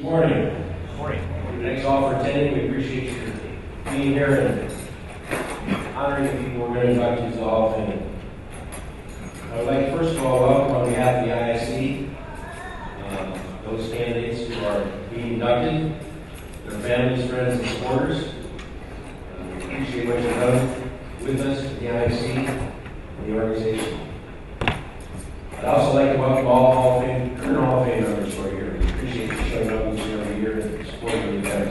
Good morning. Good morning. Thanks all for attending. We appreciate you being here and honoring the people we're going to induct into the Hall of Fame. I would like to first of all welcome on behalf of the ISC those candidates who are being inducted, their families, friends, and supporters. We appreciate what you've done with us at the ISC and the organization. I'd also like to welcome all Hall of Fame, current Hall of Fame members who are here. We appreciate you showing up each and every year and supporting the event.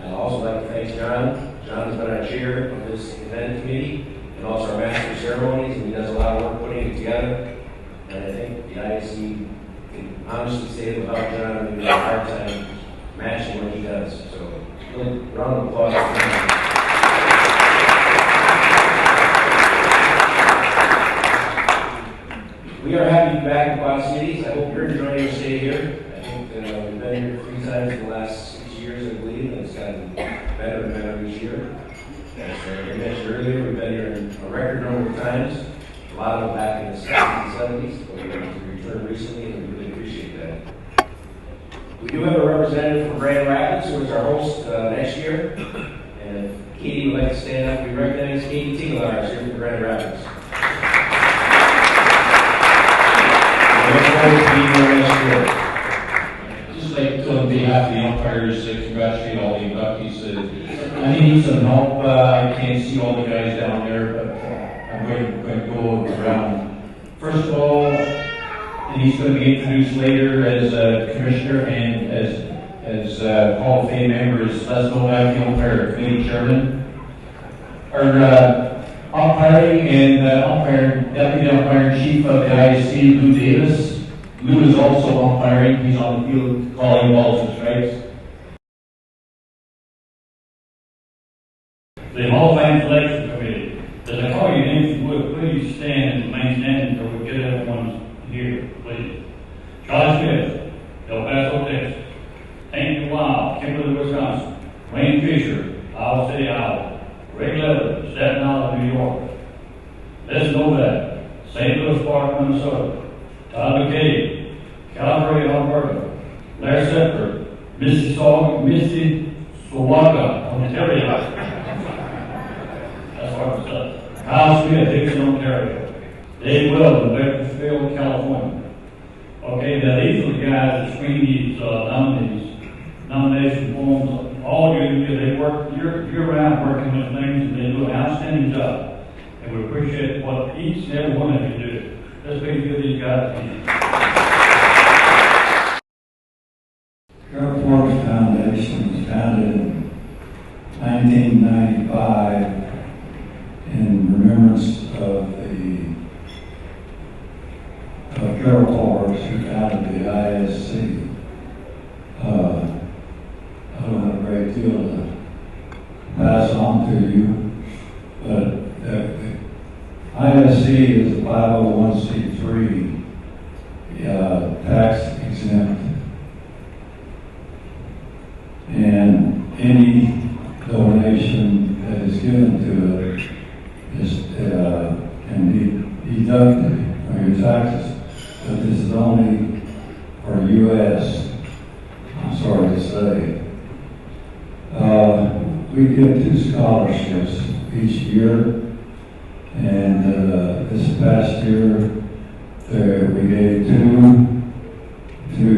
I'd also like to thank John. John has been our chair of this event committee and also our master of ceremonies, and he does a lot of work putting it together. And I think the ISC can honestly say that without John, we would have a hard time matching what he does. So, really, round of applause for him. We are happy to be back in Quad Cities. I hope you're enjoying your stay here. I think we've been here 3 times in the last 6 years, I believe, and it's gotten better and better each year. As I mentioned earlier, we've been here a record number of times. A lot of them back in the 60s and 70s, but we returned recently, and we really appreciate that. We do have a representative from Grand Rapids, who is our host next year. And if Katie would like to stand up, we recognize Katie Tinglar here from Grand Rapids. Just like to, on behalf of the umpires, congratulate all the inductees. I need some help. I can't see all the guys down there, but I'm going to go around. First of all, and he's going to be introduced later as a commissioner and as Hall of Fame members. Let's go back to the umpire committee chairman. Our umpiring and deputy umpire in chief of the ISC, Lou Davis. Lou is also umpiring. He's on the field calling balls and strikes. The Hall of Fame Selection Committee. As I call your names, if you would please stand and remain standing until we get everyone here, please. Charlie Smith, El Paso, Texas. Hank Wild, Kimberly, Wisconsin. Wayne Fisher, Iowa City, Iowa. Ray Leather, Staten Island, New York. Les Novak, St. Louis Park, Minnesota. Todd Makea, Calgary, Alberta. Larry Sepper, Mississauga, Ontario. That's hard to say. Kyle Smith, Dixon, Ontario. Dave Weldon, Bakersfield, California. Okay, now these are the guys that screen these nomination forms. All you do, they work year-round working with things, and they do an outstanding job. And we appreciate what each and every one of you do. Let's give these guys a hand. Carroll Forks Foundation was founded in 1995 in remembrance of Carroll Forks, who founded the ISC. I don't have a great deal to pass on to you, but the ISC is a 501c3, tax exempt, and any donation that is given to it can be deducted from your taxes. But this is only for U.S., I'm sorry to say. We give 2 scholarships each year, and this past year we gave 2 to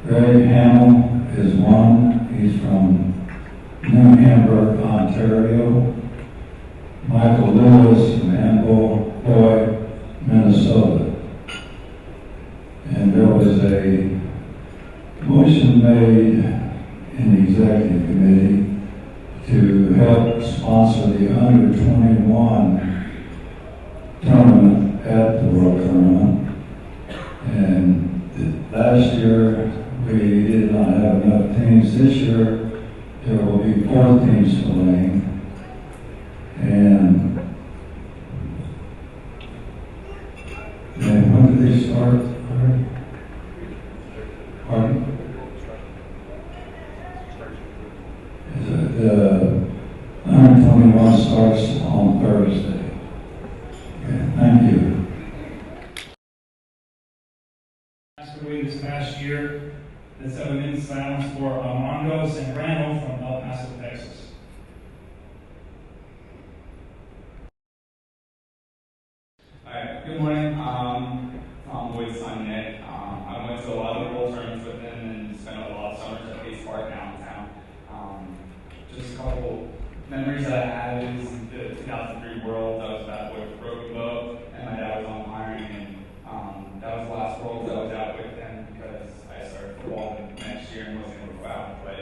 Greg Hamill is one. He's from New Hamburg, Ontario. Michael Lewis from Amboy, Minnesota. And there was a motion made in the executive committee to help sponsor the under 21 tournament at the World Tournament. And last year we did not have enough teams. This year there will be 4 teams playing. And when did they start? Pardon? The under 21 starts on Thursday. Okay, thank you. Passed away this past year. Let's have a minute's silence for Armando Zambrano from El Paso, Texas. Alright, good morning. I'm Boyd's son, Nick. I went to a lot of the World Tournaments with him and spent a lot of summers at Pace Park downtown. Just a couple memories that I have is the 2003 Worlds. I was bad boy for Broken Bow, and my dad was umpiring, and that was the last Worlds I was out with him because I started football the next year and wasn't able to go out and play.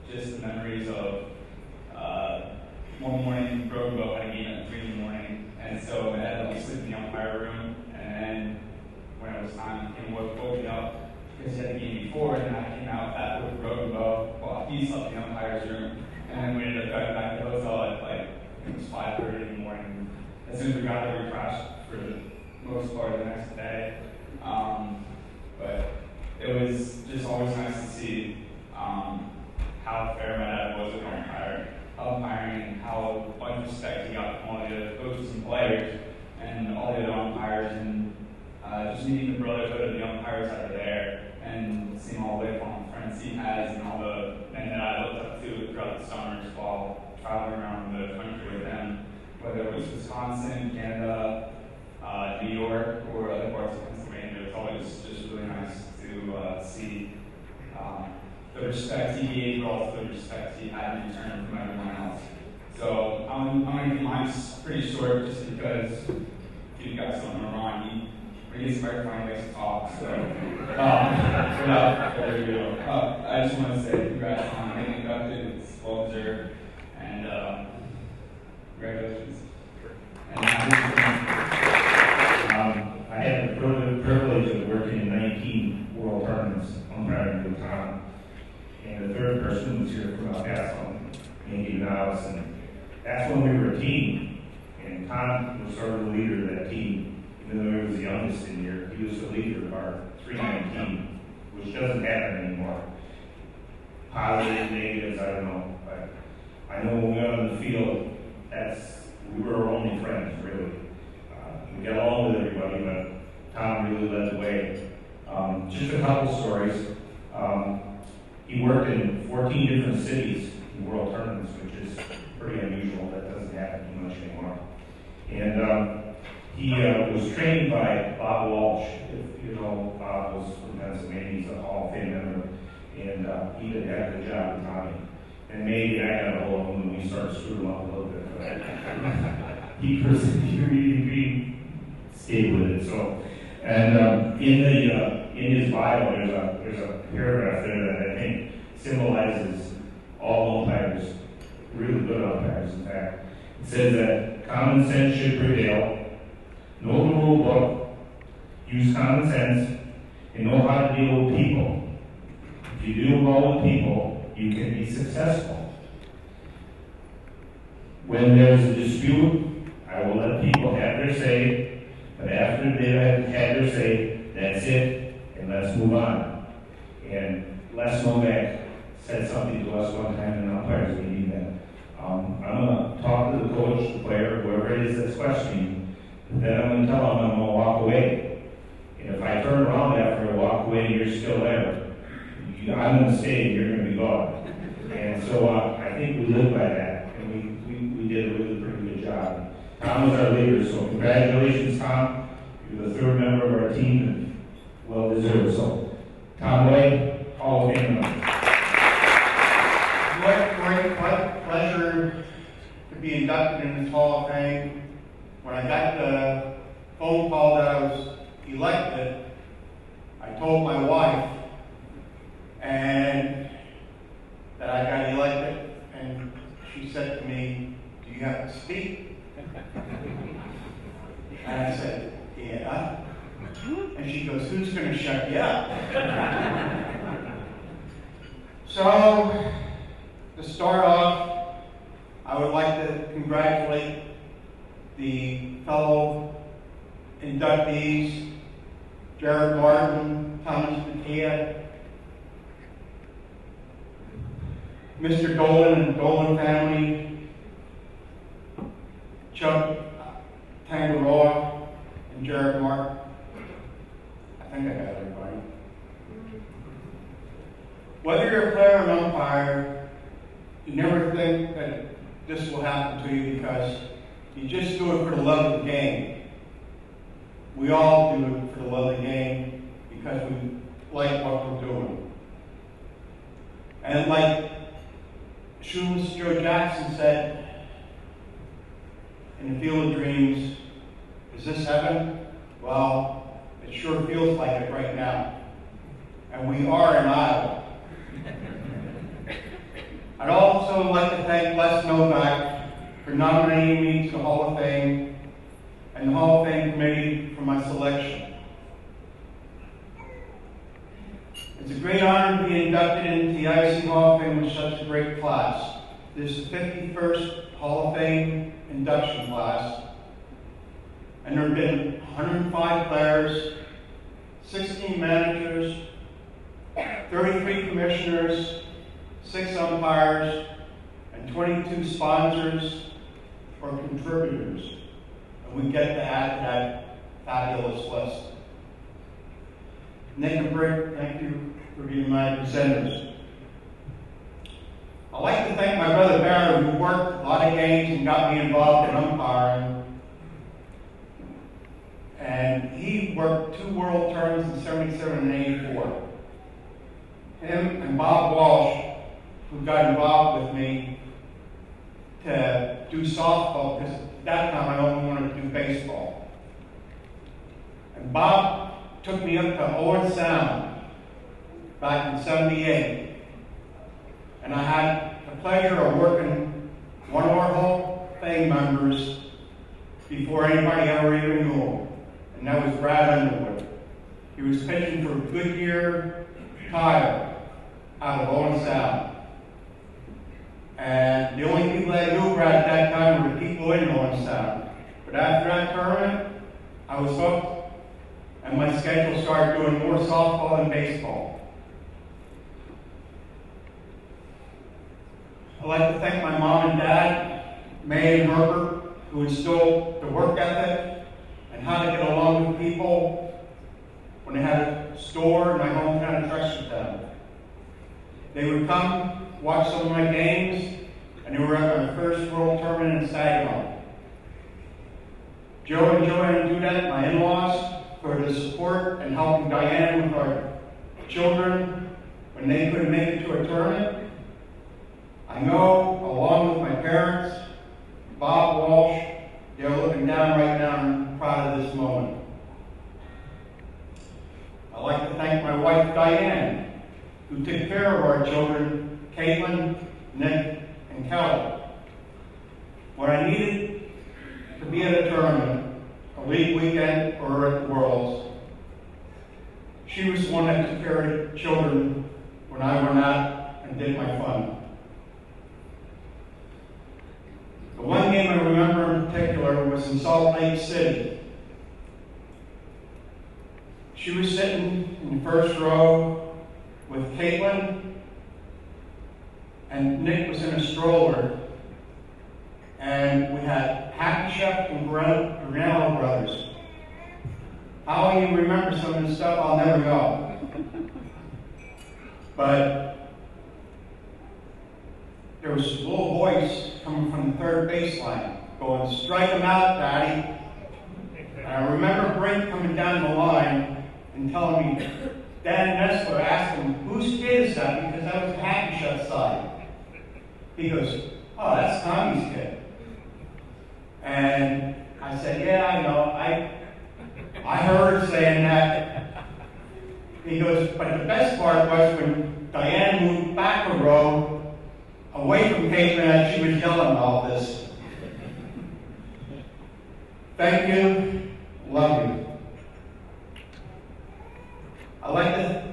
Just the memories of one morning, Broken Bow had a game at 3 in the morning, and so my dad let me sleep in the umpire room, and then when it was time, he woke me up because he had the game before, and then I came out that with Broken Bow while he slept in the umpire's room, and then we ended up driving back to the hotel at it was 5:30 in the morning. As soon as we got there, we crashed for the most part of the next day. But it was just always nice to see how fair my dad was with umpiring and how much respect he got from all the other coaches and players and all the other umpires, and just meeting the brotherhood of the umpires that are there and seeing all the lifelong friends he has and all the men that I looked up to throughout the summers while traveling around the country with them, whether it was Wisconsin, Canada, New York, or other parts of Pennsylvania. It was always just really nice to see the respect he gave, but also the respect he had in return from everyone else. So I'm going to keep mine pretty short just because if you guys don't know Ron, when he gets microphone, he likes to talk. So without further ado, I just want to say congrats on getting inducted. It's well deserved, and congratulations. And I had the privilege of working in 19 world tournaments umpiring with Tom. And the third person was here from El Paso, Makea, and that's when we were a team. And Tom was sort of the leader of that team. Even though he was the youngest in here, he was the leader of our 3-9 team, which doesn't happen anymore. Positives, negatives, I don't know. But I know when we went on the field, we were our only friends, really. We got along with everybody, but Tom really led the way. Just a couple stories. He worked in 14 different cities in world tournaments, which is pretty unusual. That doesn't happen too much anymore. And he was trained by Bob Walsh. If you know, Bob was from Pennsylvania. He's a Hall of Fame member. And he did a good job with Tommy. And maybe I got a hold of him and we started screwing him up a little bit. But he really stayed with it. So, and in his bio, there's a paragraph there that I think symbolizes all umpires, really good umpires, in fact. It says that common sense should prevail, know the rule book, use common sense, and know how to deal with people. If you deal well with people, you can be successful. When there's a dispute, I will let people have their say, but after they've had their say, that's it, and let's move on. And Les Novak said something to us one time in an umpires meeting that I'm going to talk to the coach, the player, whoever it is that's questioning, then I'm going to tell them I'm going to walk away. And if I turn around after I walk away and you're still there, I'm going to stay and you're going to be gone. And so I think we live by that, and we did a really pretty good job. Tom was our leader, so congratulations, Tom. You're the third member of our team, and well deserved. So, Tom White, Hall of Fame member. What pleasure to be inducted in this Hall of Fame. When I got the phone call that I was elected, I told my wife and that I got elected, and she said to me, "Do you have to speak?" And I said, "Yeah." And she goes, "Who's going to shut you up?" So, to start off, I would like to congratulate the fellow inductees, Jarrad Martin, Thomas Makea, Mr. Dolan and Dolan family, Chubb, Tangaroa, and Jarrad Martin. Whether you're a player or an umpire, you never think that this will happen to you because you just do it for the love of the game. We all do it for the love of the game because we like what we're doing. And like Shoes Joe Jackson said, in the Field of Dreams, is this heaven? Well, it sure feels like it right now. And we are in Iowa. I'd also like to thank Les Novak for nominating me to the Hall of Fame and the Hall of Fame committee for my selection. It's a great honor to be inducted into the IC Hall of Fame with such a great class. This is the 51st Hall of Fame induction class, and there have been 105 players, 16 managers, 33 commissioners, 6 umpires, and 22 sponsors or contributors. And we get to add to that fabulous list. Nick and Britt, thank you for being my presenters. I'd like to thank my brother Barry, who worked a lot of games and got me involved in umpiring. And he worked 2 world tournaments in 77 and 84. Him and Bob Walsh, who got involved with me to do softball, because at that time I only wanted to do baseball. And Bob took me up to Owen Sound back in 78. And I had the pleasure of working one of our Hall of Fame members before anybody ever even knew him. And that was Brad Underwood. He was pitching for Goodyear Tire out of Owen Sound. And the only people that knew Brad at that time were the people in Owen Sound. But after that tournament, I was hooked, and my schedule started doing more softball than baseball. I'd like to thank my mom and dad, May and Herbert, who instilled the work ethic and how to get along with people when they had a store in my hometown of Chestertown. They would come, watch some of my games, and they were at my first world tournament in Saginaw. Joe and Joanne Dudette, my in-laws, for the support and helping Diane with our children when they couldn't make it to a tournament. I know, along with my parents, Bob Walsh, they're looking down right now and I'm proud of this moment. I'd like to thank my wife, Diane, who took care of our children, Caitlin, Nick, and Kelly. When I needed to be at a tournament, a league weekend, or at the Worlds, she was the one that took care of the children when I went out and did my fun. The one game I remember in particular was in Salt Lake City. She was sitting in the first row with Caitlin, and Nick was in a stroller, and we had Happy Chef and Granello Brothers. How you remember some of this stuff, I'll never know. But there was a little voice coming from the third baseline going, "Strike him out, Daddy." And I remember Brink coming down the line and telling me, Dan Nessler asked him, "Whose kid is that?" Because that was Happy Chef's side. He goes, "Oh, that's Tommy's kid." And I said, "Yeah, I know. I heard saying that." He goes, "But the best part was when Diane moved back a row away from Caitlin and she was yelling all this." Thank you. Love you. I'd like to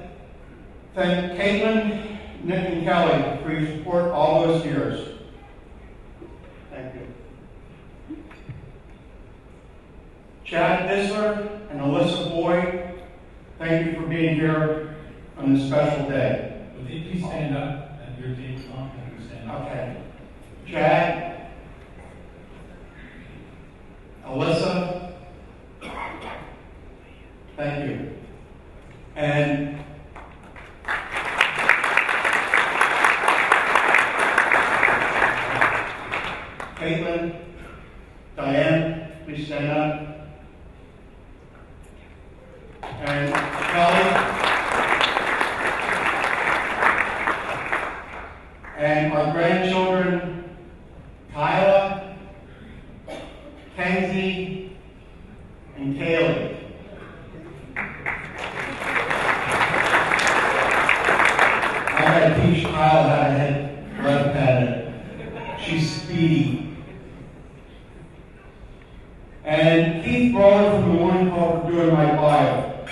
thank Caitlin, Nick, and Kelly for your support all those years. Thank you. Chad Disler and Alyssa Boyd, thank you for being here on this special day. Would you please stand up and your team on and stand up? Okay. Chad, Alyssa, thank you. And Caitlin, Diane, please stand up. And Kelly. And our grandchildren, Kyla, Kenzie, and Kaylee. I had to teach Kyla how to hit left-handed. She's speedy. And Keith Brower from the Morning Call for doing my bio.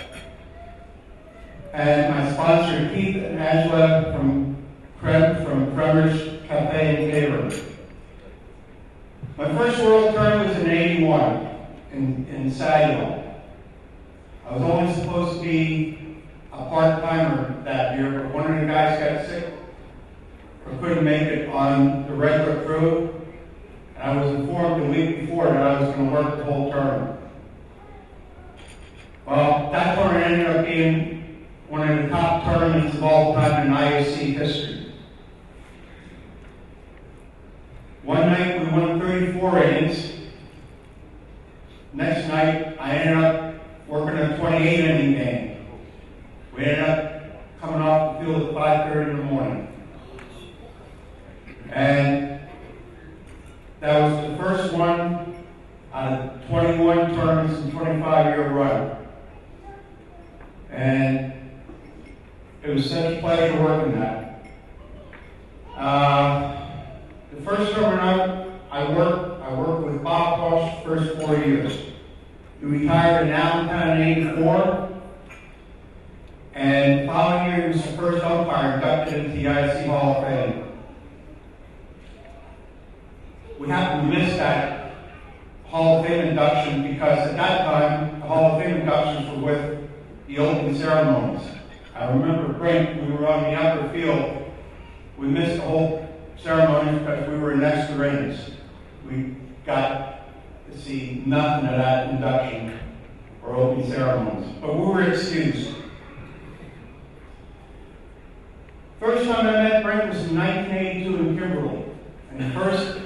And my sponsor, Keith and Angela from Kremer's Cafe and Catering. My first world term was in '81 in Saginaw. I was only supposed to be a part-timer that year, but one of the guys got sick or couldn't make it on the regular crew. And I was informed the week before that I was going to work the whole term. Well, that tournament ended up being one of the top tournaments of all time in IAC history. One night we won 34 innings. Next night I ended up working a 28 inning game. We ended up coming off the field at 5:30 in the morning. And that was the first one out of 21 tournaments and 25-year run. And it was such a pleasure working that. The first tournament I worked with Bob Walsh the first 4 years. He retired in Allentown in '84. And the following year he was the first umpire inducted into the IC Hall of Fame. We happened to miss that Hall of Fame induction because at that time, the Hall of Fame inductions were with the opening ceremonies. I remember Brent, we were on the upper field. We missed the whole ceremony because we were in extra innings. We got to see nothing of that induction or opening ceremonies, but we were excused. First time I met Brent was in 1982 in Kimberly, and the first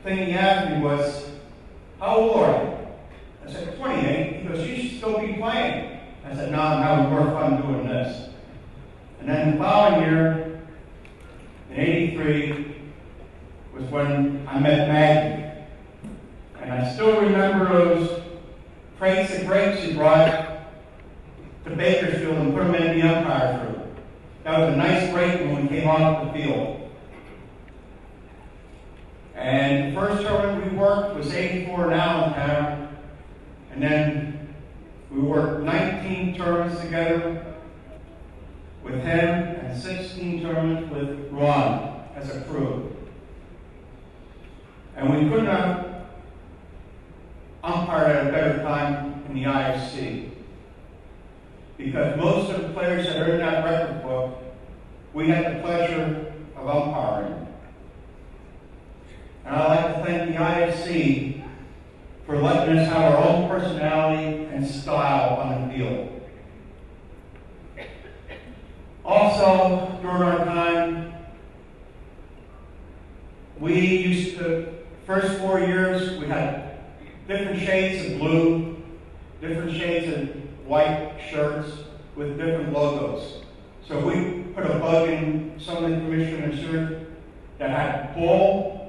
thing he asked me was, "How old are you?" I said, 28. He goes, "You should still be playing." I said, "No, I'm having more fun doing this." And then the following year, in '83, was when I met Maggie. And I still remember those crates of grapes he brought to Bakersfield and put them in the umpire crew. That was a nice break when we came off the field. And the first tournament we worked was '84 in Allentown. And then we worked 19 tournaments together with him and 16 tournaments with Ron as a crew. And we couldn't have umpired at a better time in the IFC. Because most of the players that are in that record book, we had the pleasure of umpiring. And I'd like to thank the IFC for letting us have our own personality and style on the field. Also, during our time, we used to, first 4 years, we had different shades of blue, different shades of white shirts with different logos. So we put a bug in some of the commissioner's shirt that had bull,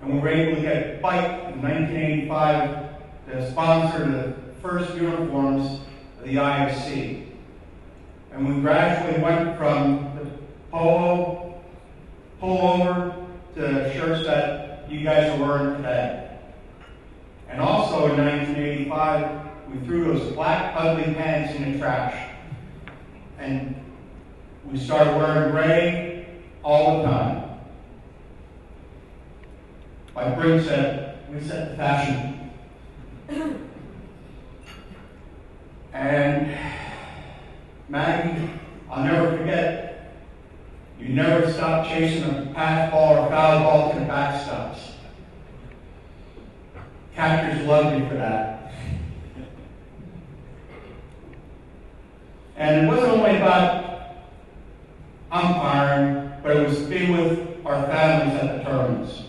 and we were able to get Bike in 1985 to sponsor the first uniforms of the IFC. And we gradually went from the pullover to shirts that you guys are wearing today. And also in 1985, we threw those black ugly pants in the trash. And we started wearing gray all the time. Like Brink said, we set the fashion. And Maggie, I'll never forget, you never stopped chasing a pass ball or foul ball to the backstops. Catchers love you for that. And it wasn't only about umpiring, but it was being with our families at the tournaments.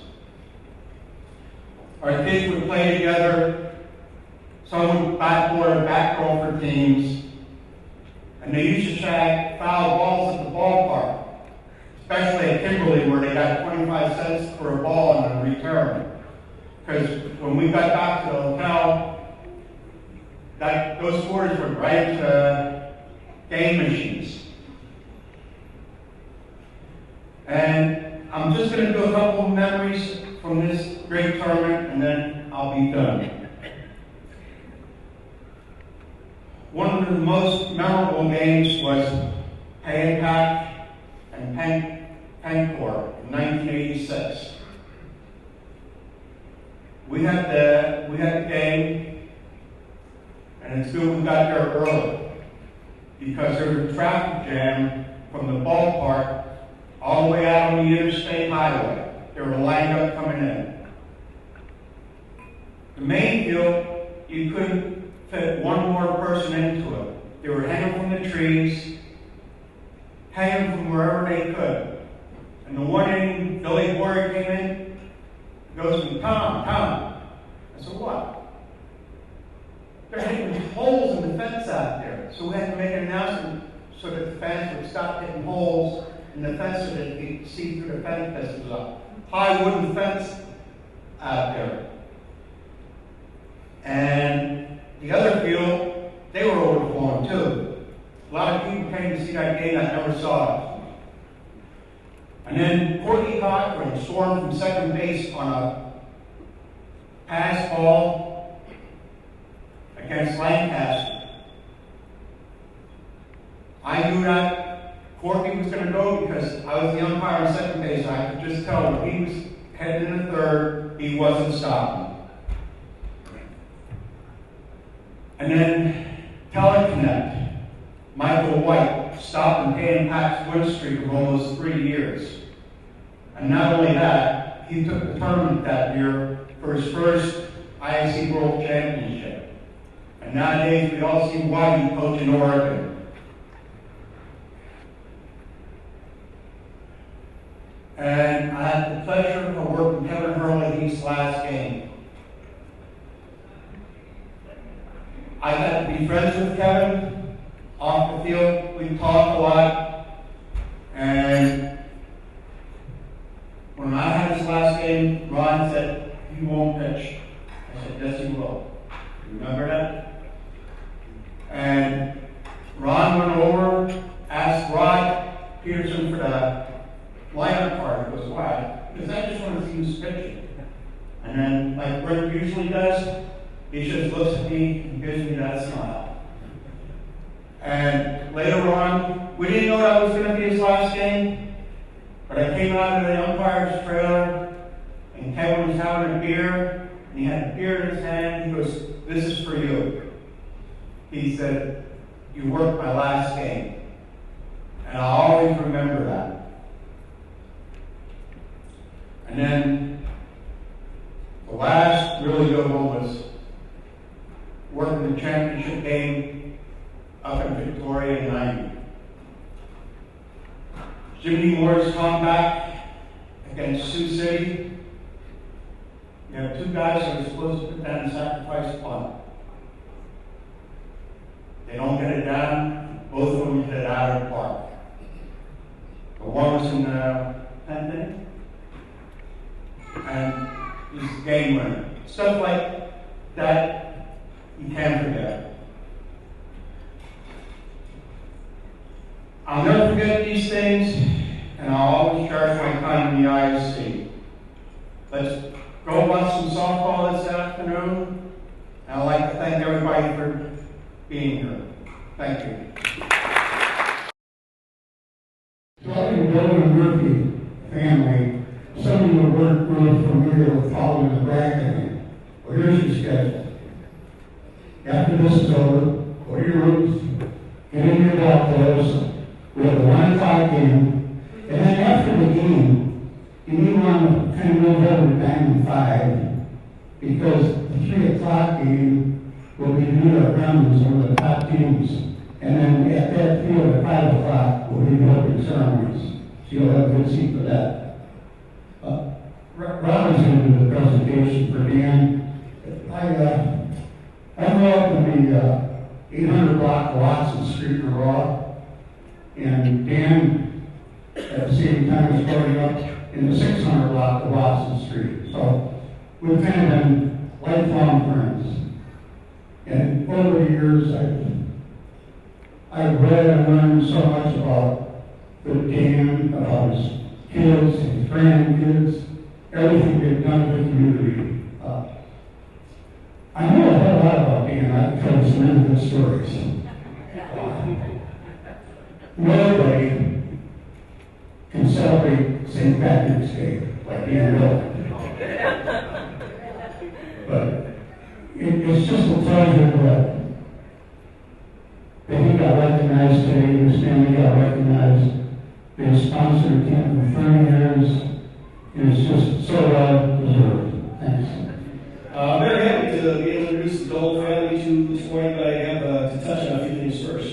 for teams, and they used to tag foul balls at the ballpark, especially at Kimberly where they got 25 cents for a ball in a return. Because when we got back to the hotel, those scores were right to game machines. And I'm just going to do a couple of memories from this great tournament, and then I'll be done. One of the most memorable games was Pack and Pancor in 1986. We had the game, and it's good we got there early because there was a traffic jam from the ballpark all the way out on the interstate highway. They were lined up coming in. The main field, you couldn't fit one more person into it. They were hanging from the trees, hanging from wherever they could. And the one inning, Billy Boyer came in, goes to me, Tom. I said, what? They're hitting holes in the fence out there. So we had to make an announcement so that the fans would stop hitting holes in the fence so that you could see through the fence. This was a high wooden fence out there. And the other field, they were overflowing too. A lot of people came to see that game. I never saw it. And then Courtney Cochran stormed from second base on a pass ball against Lancaster. I knew that Courtney was going to go because I was the umpire on second base. I could just tell when he was heading into third, he wasn't stopping. And then Teleconnect, Michael White stopped and paid Pac's win streak of almost 3 years. And not only that, he took the tournament that year for his first IAC World Championship. And nowadays we all see why he coached in Oregon. And I had the pleasure of working Kevin Hurley's last game. I got to be friends with Kevin off the field. We talked a lot. And when I had his last game, Ron said, he won't pitch. I said, yes, he will. Remember that? And Ron went over, asked Rod Peterson for the lineup card. He goes, why? Because I just want to see who's pitching. And then, like Rick usually does, he just looks at me and gives me that smile. And later on, we didn't know that was going to be his last game, but I came out of the umpire's trailer, and Kevin was having a beer, and he had a beer in his hand. He goes, this is for you. He said, you worked my last game. And I'll always remember that. And then the last really good one was working the championship game up in Victoria in 90. Jimmy Moore's comeback against Sioux City. You have two guys that are supposed to put down a sacrifice punt. They don't get it down. Both of them hit it out of the park. The one was in the 10th inning, and he's the game winner. Stuff like that you can't forget. I'll never forget these things, and I'll always cherish my time in the ISC. Let's go watch some softball this afternoon, and I'd like to thank everybody for being here. Thank you. Todd and Dolan Murphy family, some of you weren't really familiar with following the bracket. Well, here's your schedule. After this is over, go to your rooms, get in your belt clothes. We have the 1 o'clock game, and then after the game, you may want to kind of move over to Diamond 5, because the 3 o'clock game will be New York Rounds, one of the top teams. And then at that field at 5 o'clock will be the opening ceremonies. So you'll have a good seat for that. Robin's going to do the presentation for Dan. I grew up in the 800 block of Watson Street in Raw, and Dan at the same time was growing up in the 600 block of Watson Street. So we've kind of been lifelong friends. And over the years, I've read and learned so much about Dan, about his kids, his grandkids, everything they've done for the community. I know a whole lot about Dan. I can tell you some really good stories. Nobody can celebrate St. Patrick's Day like Dan will. But it's just a pleasure that he got recognized today, his family got recognized. They sponsored him for 30 years. It was just so well deserved. Thanks. Very happy to be able to introduce the Dolan family to you this morning, but I have to touch on a few things first.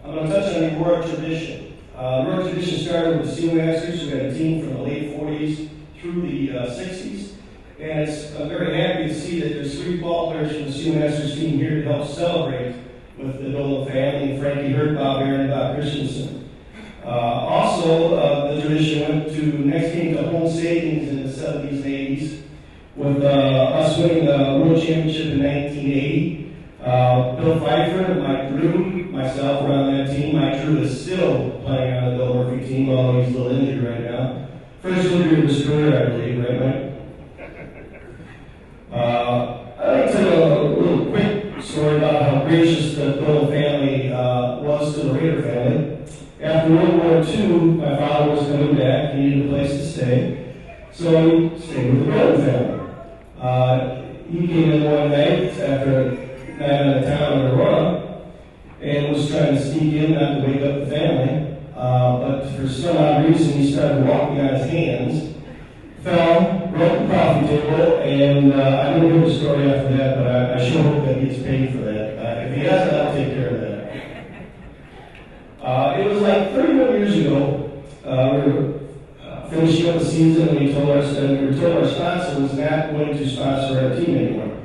I'm going to touch on the Aurora tradition. Aurora tradition started with the Seal Masters, who had a team from the late 40s through the 60s. And I'm very happy to see that there's 3 ball players from the Seal Masters team here to help celebrate with the Dolan family: Frankie Hurt, Bob Aaron, and Bob Christensen. Also, the tradition went to next came to home savings in the 70s and 80s, with us winning the World Championship in 1980. Bill Pfeiffer and Mike Drew, myself, were on that team. Mike Drew is still playing on the Dolan Murphy team, although he's a little injured right now. First injury of his career, I believe, right, Mike? I'd like to tell a little quick story about how gracious the Dolan family was to the Raider family. After World War II, my father was coming back. He needed a place to stay, so he stayed with the Dolan family. He came in one night after a night out of town in Aurora and was trying to sneak in, not to wake up the family. But for some odd reason, he started walking on his hands, fell, broke the coffee table, and I didn't hear the story after that, but I sure hope that he gets paid for that. If he doesn't, I'll take care of that. It was like 31 years ago. We were finishing up the season, and we were told our sponsor was not going to sponsor our team anymore.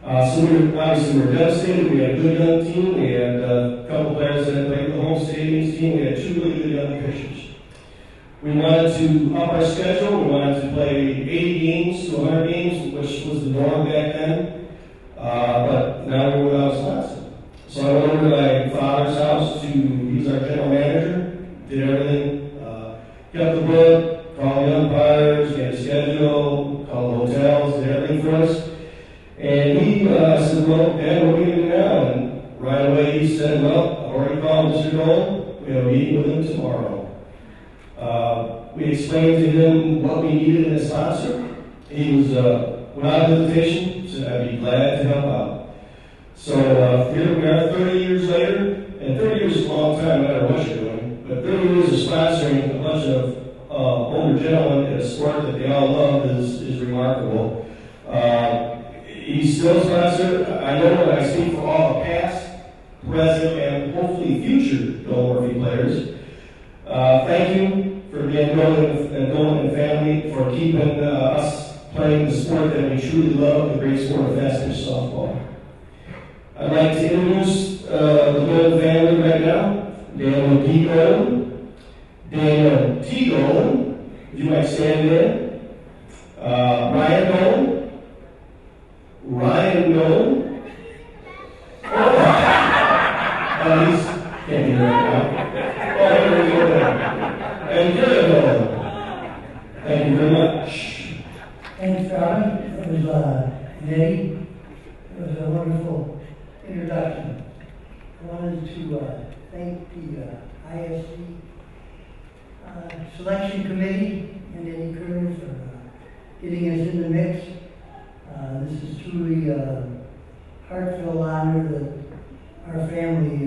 So we were devastated. We had a good young team. We had a couple players that had played with the home stadiums team. We had 2 really good young pitchers. We wanted to up our schedule. We wanted to play 80 games to 100 games, which was the norm back then. But now we're without a sponsor. So I went over to my father's house he's our general manager, did everything, kept the book, called the umpires, made a schedule, called the hotels, did everything for us. And I said, well, Dad, what are we going to do now? And right away he said, well, I've already called Mr. Dolan. We have a meeting with him tomorrow. We explained to him what we needed in a sponsor. He was, without hesitation, said, I'd be glad to help out. So here we are 30 years later, and 30 years is a long time, no matter what you're doing, but 30 years of sponsoring a bunch of older gentlemen in a sport that they all love is remarkable. He's still a sponsor. I know that I speak for all the past, present, and hopefully future Dolan Murphy players. Thank you for being Dolan and family, for keeping us playing the sport that we truly love, the great sport of Fastpitch softball. I'd like to introduce the Dolan family right now. Daniel D. Dolan, Daniel T. Dolan, if you might stand there. Ryan Dolan, Ryan Dolan. He's can't be right now. There we go. And Jarrad Dolan. Thank you very much. Thanks, Todd. It was Nettie. It was a wonderful introduction. I wanted to thank the ISC selection committee and Eddie Kerr for getting us in the mix. This is truly a heartfelt honor that our family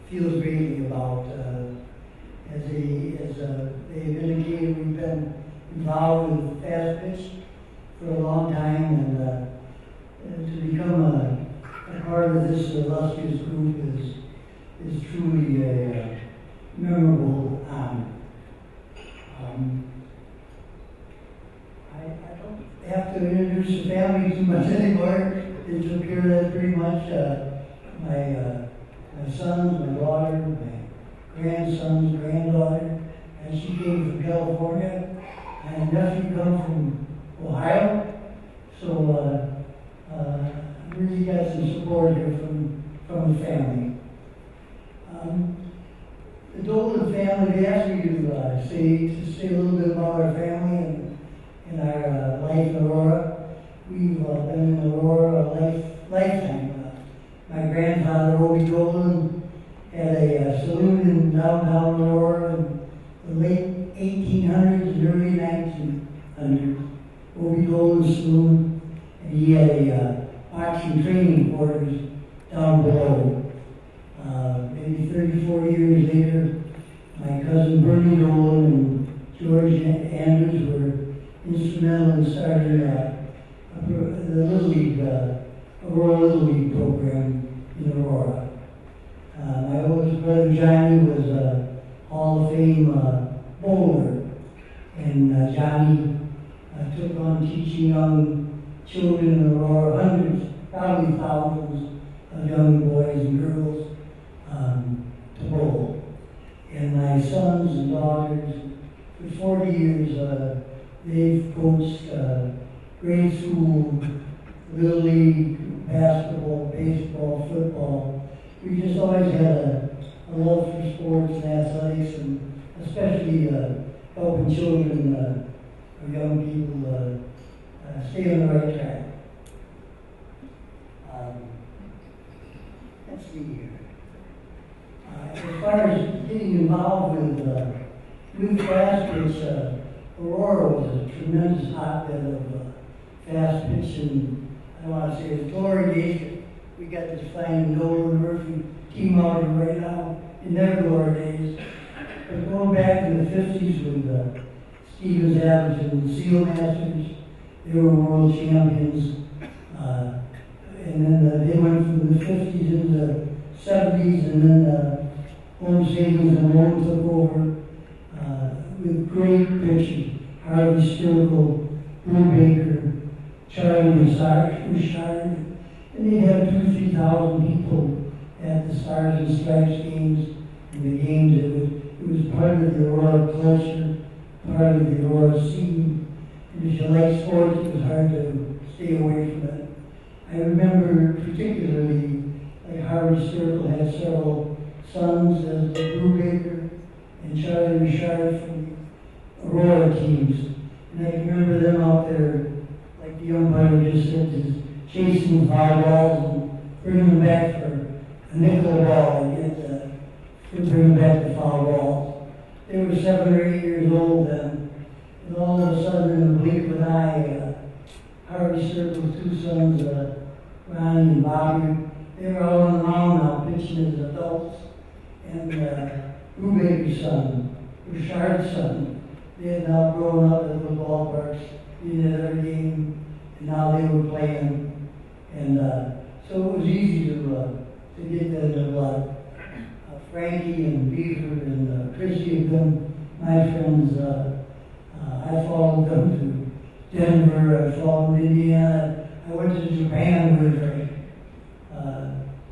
feels greatly about. As they've indicated, we've been involved with Fastpitch for a long time, and to become a part of this illustrious group is truly a memorable honor. I don't have to introduce the family too much anymore. They took care of that pretty much. My my sons, my daughter, my grandsons, granddaughter, and she came from California. And nephew come from Ohio. So really got some support here from the family. The Dolan family, they asked me to say a little bit about our family and our life in Aurora. We've been in Aurora a lifetime. My grandfather, Obi Dolan, had a saloon in downtown Aurora in the late 1800s and early 1900s. Obi Dolan Saloon, and he had a boxing training quarters down below. Maybe 34 years later, my cousin Bernie Dolan and George Andrews were instrumental in starting the Little League, Aurora Little League program in Aurora. My oldest brother Johnny was a Hall of Fame bowler, and Johnny took on teaching young children in Aurora, hundreds, probably thousands of young boys and girls to bowl. And my sons and daughters, for 40 years, they've coached grade school, Little League, basketball, baseball, football. We just always had a love for sports and athletics, and especially helping children or young people stay on the right track. Let's see here. As far as getting involved with Fastpitch, Aurora was a tremendous hotbed of Fastpitch, and I want to say it's glory days. We got this fine Dolan Murphy team out here right now in their glory days. But going back in the 50s with Stevens Adams and the Seal Masters, they were world champions. And then they went from the 50s into the 70s, and then Home Savings and Loan took over with great pitchers. Harvey Sturgill, Blue Baker, Charlie Richard, and they had 2,000-3,000 people at the Stars and Stripes games and the games. It was part of the Aurora culture, part of the Aurora scene. And if you like sports, it was hard to stay away from it. I remember particularly, like Harvey Sturgill had several sons as Blue Baker and Charlie Richard from the Aurora teams. And I can remember them out there, like the umpire just said, just chasing foul balls and bringing them back for a nickel ball and bring back the foul balls. They were 7 or 8 years old then, and all of a sudden, in the blink of an eye, Harvey Sturgill's 2 sons, Ronnie and Bobby, they were all on the mound now pitching as adults. And Blue Baker's son, Richard's son, they had now grown up at the ballparks, being at every game, and now they were playing. And so it was easy to get that in the blood. Frankie and Beaver and Chrissy have been my friends. I followed them to Denver, I followed them to Indiana. I went to Japan with her.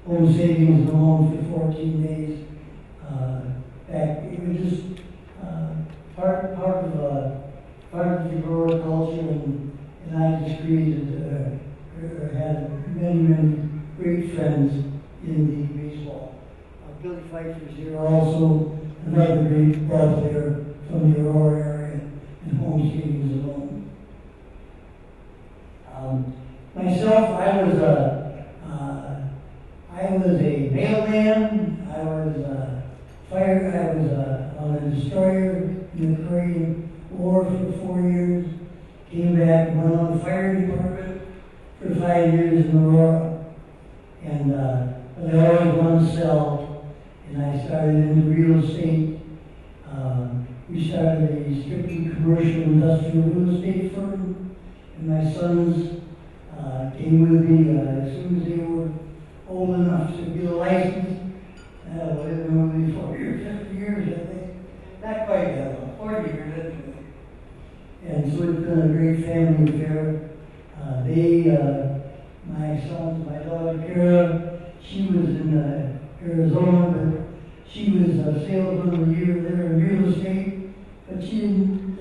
Home Savings and Loan for 14 days. Back, it was just part of the Aurora culture, and I just created, had many great friends in the baseball. Billy Pfeiffer's here also, another great ball player from the Aurora area, and Home Savings alone. Myself, I was a mailman. I was on a destroyer in the Korean War for 4 years. Came back and went on the fire department for 5 years in Aurora. And I always wanted to sell, and I started into real estate. We started a strictly commercial industrial real estate firm, and my sons came with me as soon as they were old enough to get a license. They've been with me 40 or 50 years, I think. Not quite that long, 40 years, anyway. And so it's been a great family affair. My sons, my daughter Kara, she was in Arizona, but she was a salesman of the year there in real estate, but she didn't,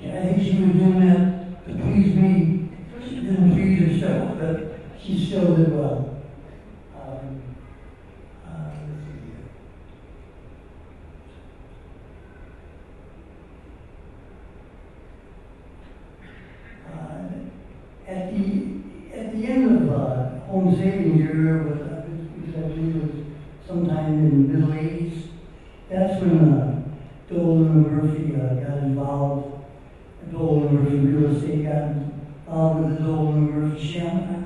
I think she was doing that to please me. She didn't please herself, but she still did well. Let's see here. At the end of home savings year, which I believe was sometime in the middle 80s, that's when Dolan Murphy got involved. Dolan Murphy Real Estate got involved with the Dolan Murphy Shamrock.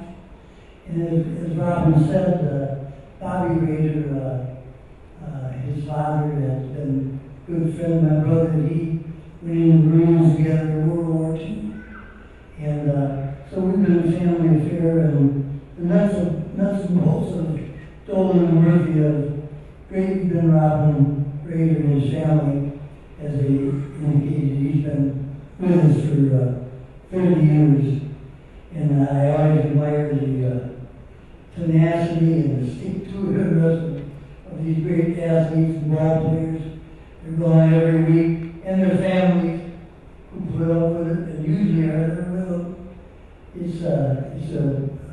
And as Robin said, Bobby Rader, his father, had been a good friend of my brother. He went in the Marines together in World War II. And so we've been a family affair, and the nuts and bolts of Dolan Murphy have greatly been Robin Rader and his family, as they indicated. He's been with us for 30 years, and I always admire the tenacity and the stick-to-itiveness of these great athletes and ball players. They're going every week, and their families who put up with it, and usually are there with them. It's a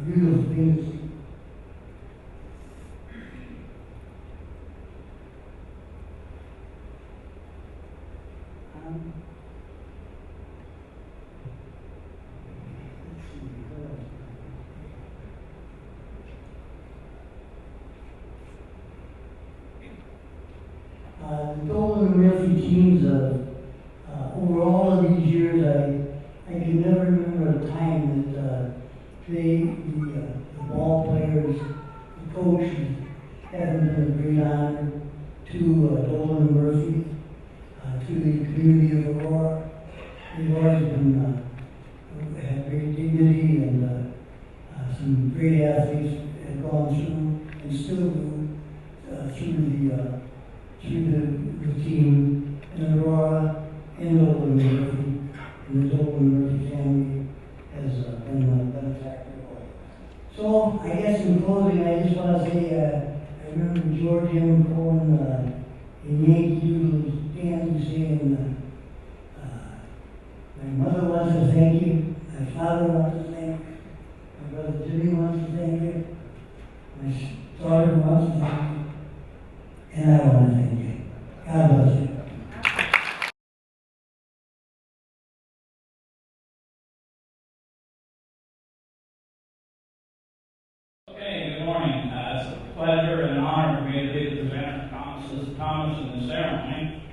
beautiful thing to see. Let's see, what else? The Dolan Murphy teams, over all of these years, I can never remember a time that the ball players, the coaches, haven't been a great honor to Dolan Murphy, to the community of Aurora. They've always been, had great dignity, and some great athletes have gone through and still do through the team in Aurora and Dolan Murphy. And the Dolan Murphy family has been a benefactor. So I guess in closing, I just want to say I remember George M. Cohen in Yankee Doodle Dan saying, my mother wants to thank you, my father wants to thank you, my brother Jimmy wants to thank you, my daughter wants to thank you, and I want to thank you. God bless you. Okay, good morning. It's a pleasure and an honor for me to be the presenter Thomas in the ceremony.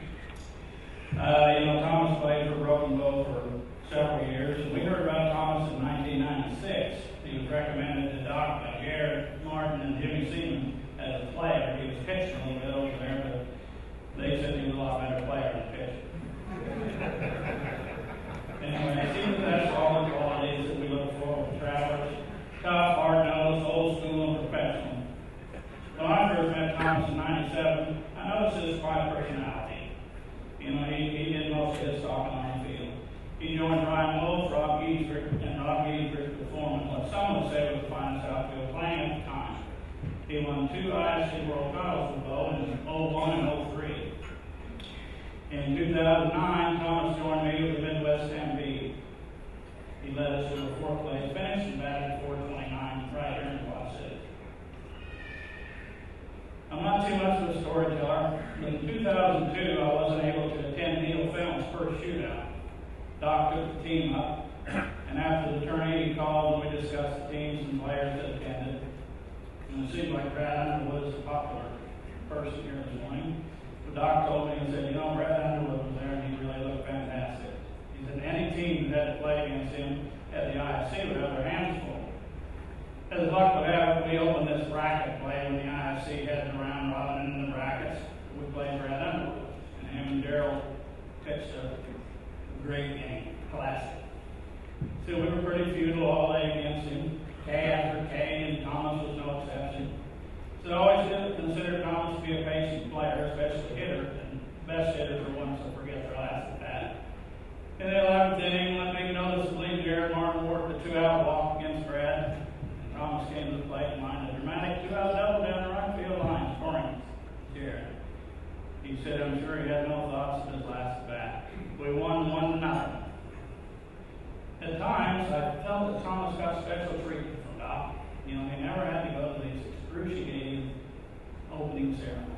Thomas played for Broken Bow for several years, and we heard about Thomas in 1996. He was recommended to Doc by Jarrad, Martin, and Jimmy Seaman as a player. He was pitching a little bit over there, but they said he was a lot better player than pitcher. Anyway, he possessed all the qualities that we look for with travelers: tough, hard-nosed, old school, and professional. When I first met Thomas in 97, I noticed his quiet personality. He did most of his talking on the field. He joined Ryan Wolf, Rob Giesbrecht, and Rob Giesbrecht performing what some would say was the finest outfield playing at the time. He won 2 ISC World Titles with Bo in 01 and 03. In 2009, Thomas joined me with the Midwest Stampede. He led us to a 4th-place finish and batted 429 right here in Quad City. I'm not too much of a storyteller. In 2002, I wasn't able to attend Neil Film's first shootout. Doc took the team up, and after the tourney, he called and we discussed the teams and players that attended. And it seemed like Brad Underwood was a popular person here this morning. But Doc told me, he said, Brad Underwood was there and he really looked fantastic. He said any team that had to play against him at the IFC would have their hands full. As luck would have it, we opened this bracket play when the IFC headed around robin in the brackets. We played Brad Underwood, and him and Daryl pitched a great game, classic. So we were pretty futile all day against him. K after K, and Thomas was no exception. So I always did consider Thomas to be a patient player, especially hitter, and best hitter for once I forget their last at bat. In the 11th inning, let me noticeably Jarrad Martin worked a 2-out walk against Brad. Thomas came to the plate and lined a dramatic 2-out double down the right field line, He said, I'm sure he had no thoughts of his last bat. We won 1-0. At times, I felt that Thomas got special treatment from Doc. You know, he never had to go to these excruciating opening ceremonies.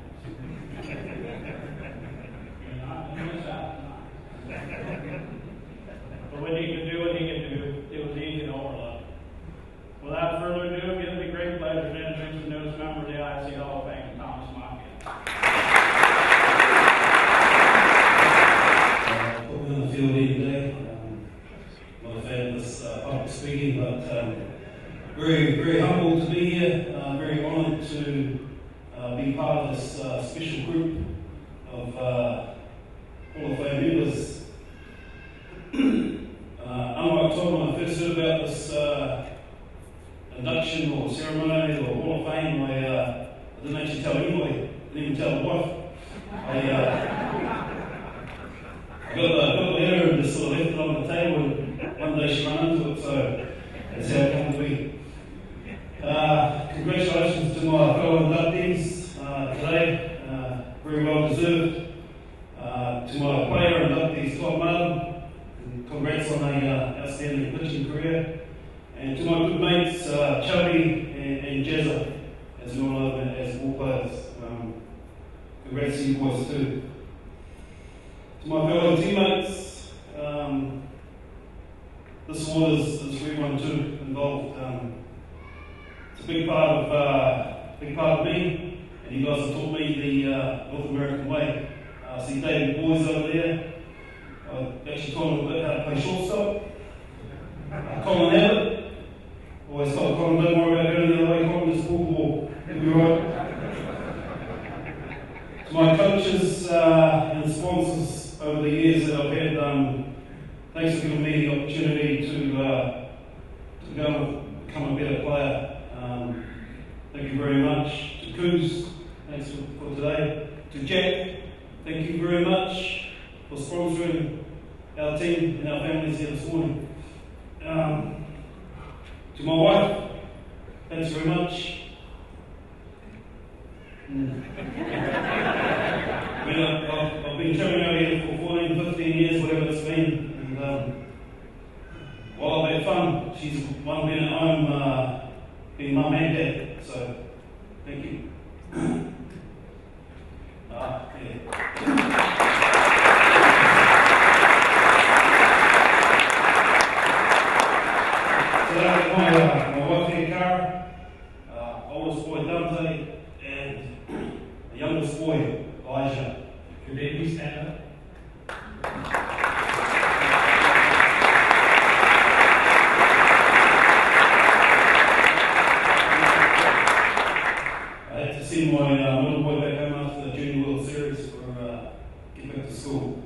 You're not going to miss out tonight. But when he could do what he could do, it was easy to overlook. Without further ado, it gives me great pleasure to introduce the newest member of the IC Hall of Fame, Thomas Makea. Put me in the field here today. Not a fan of this public speaking, but very, very humbled to be here. Very honoured to be part of this special group of Hall of Fame members. Unlike Todd, when I first heard about this induction or ceremony or Hall of Fame, I didn't actually tell anybody. I didn't even tell the wife. I got the letter and just sort of left it on the table, and one day she ran into it, so that's how it came to be. Congratulations to my fellow inductees today, very well deserved. To my player inductees, Todd, congrats on an outstanding pitching career. And to my good mates, Chubby and Jarrad, as we all know them as ball players. Congrats to you boys too. To my fellow teammates, this award is for everyone too involved. It's a big part of me, and you guys have taught me the North American way. I see David Boys over there. I actually taught him a bit how to play shortstop. Colin Abbott. Always told Colin, don't worry about going the other way, Colin, just pull the ball. It'll be right. To my coaches and sponsors over the years that I've had, thanks for giving me the opportunity to go and become a better player. Thank you very much. To Coos, thanks for today. To Jack, thank you very much for sponsoring our team and our families here this morning. To my wife, thanks very much. I've been coming out here for 14, 15 years, whatever it's been, and while I've had fun, she's one being at home, being mum and dad, so thank you. My wife here, Cara, oldest boy, Dante, and the youngest boy, Elijah. Your baby stand up. I had to send my little boy back home after the Junior World Series for get back to school.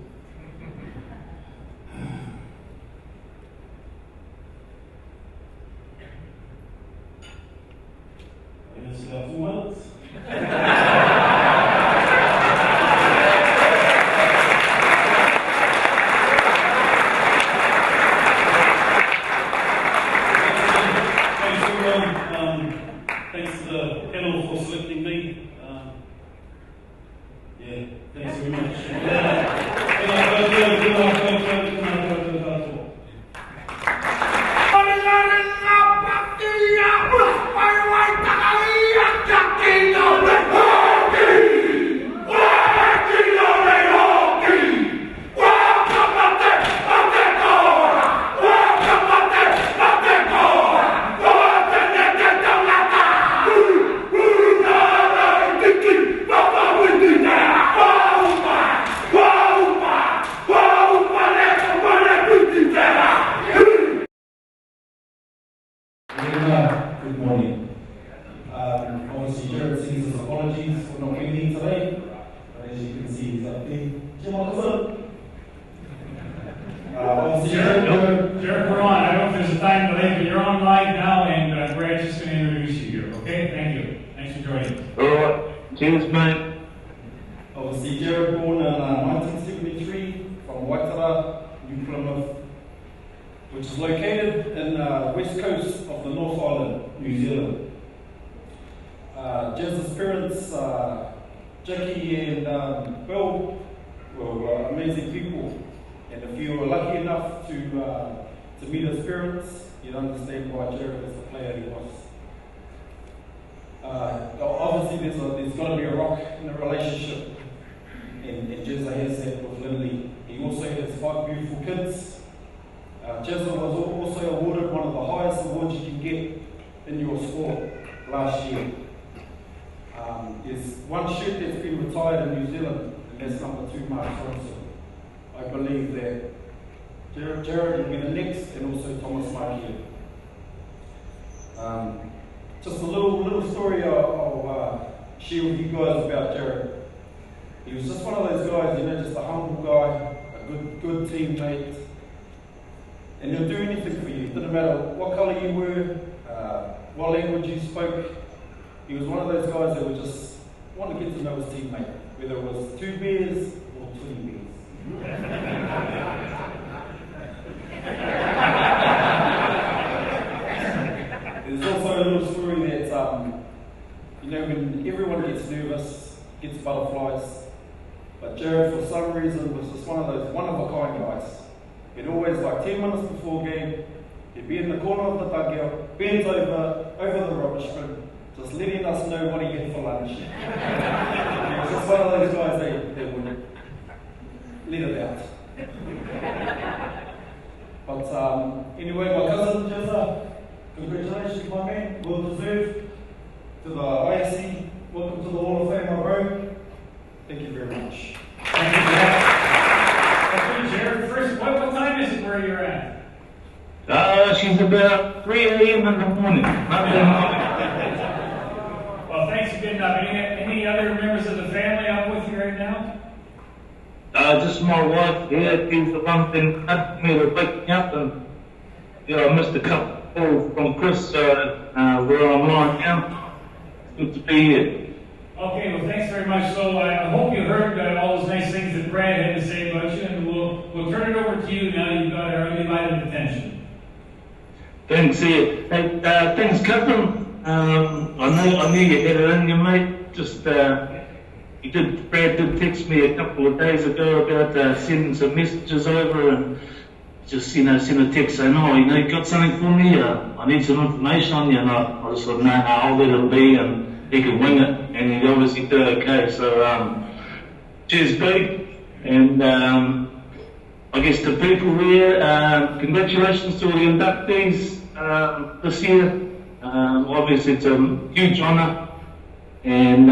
I guess about 4 months. Thanks to the panel for selecting me. Yeah, thanks very much. Good morning. Obviously, Jarrad sends his apologies for not being here today. As you can see, he's up there. Jim, obviously, Jarrad, we're on. I don't know if there's a time delay, but you're on live now, and Brad's just going to introduce you here, okay? Thank you. Thanks for joining. Alright, cheers, mate. Obviously, Jarrad born in 1973 from Waitara, New Plymouth, which is located in the west coast of the North Island, New Zealand. Jazz's parents, Jackie and Bill were amazing people, and if you were lucky enough to meet his parents, you'd understand why Jarrad is the player he was. Obviously, there's got to be a rock in the relationship, and Jezza has that with Lindley. He also has 5 beautiful kids. Jezza was also awarded one of the highest awards you can get in your sport last year. There's one shirt that's been retired in New Zealand, and that's number 2 Mark Johnson. I believe that Jarrad will be the next, and also Thomas Makea. Just a little story I'll share with you guys about Jarrad. He was just one of those guys, just a humble guy, a good teammate, and he'll do anything for you. It didn't matter what colour you were, what language you spoke. He was one of those guys that would just want to get to know his teammate, whether it was 2 beers or 20 beers. There's also a little story that, when everyone gets nervous, gets butterflies, but Jarrad, for some reason, was just one of those one-of-a-kind guys. He'd always, 10 minutes before game, he'd be in the corner of the dugout, bent over the rubbish bin, just letting us know what he had for lunch. He was just one of those guys that would let it out. But anyway, my cousin Jezza, congratulations, my man, well deserved. To the ISC, welcome to the Hall of Fame, my bro. Thank you very much. Thank you, Jarrad. Jarrad, first, what time is it where you're at? She's about 3 a.m. in the morning. Well, thanks again. Any other members of the family up with you right now? Just my wife here. She's the one thing that me to wake me up, and I missed a couple calls from Chris, where I'm lying now. Good to be here. Okay, well, thanks very much. So I hope you heard all those nice things that Brad had to say about you, and we'll turn it over to you now. You've got our undivided attention. Thanks, here. Hey, thanks, Captain. I knew you had it in you, mate. Just Brad did text me a couple of days ago about sending some messages over, and just sent a text saying, you got something for me? I need some information on you, and I just thought, no, I'll let it be, and he could wing it, and he'd obviously do okay. So, cheers, big, and I guess to people here, congratulations to all the inductees this year. Obviously, it's a huge honour, and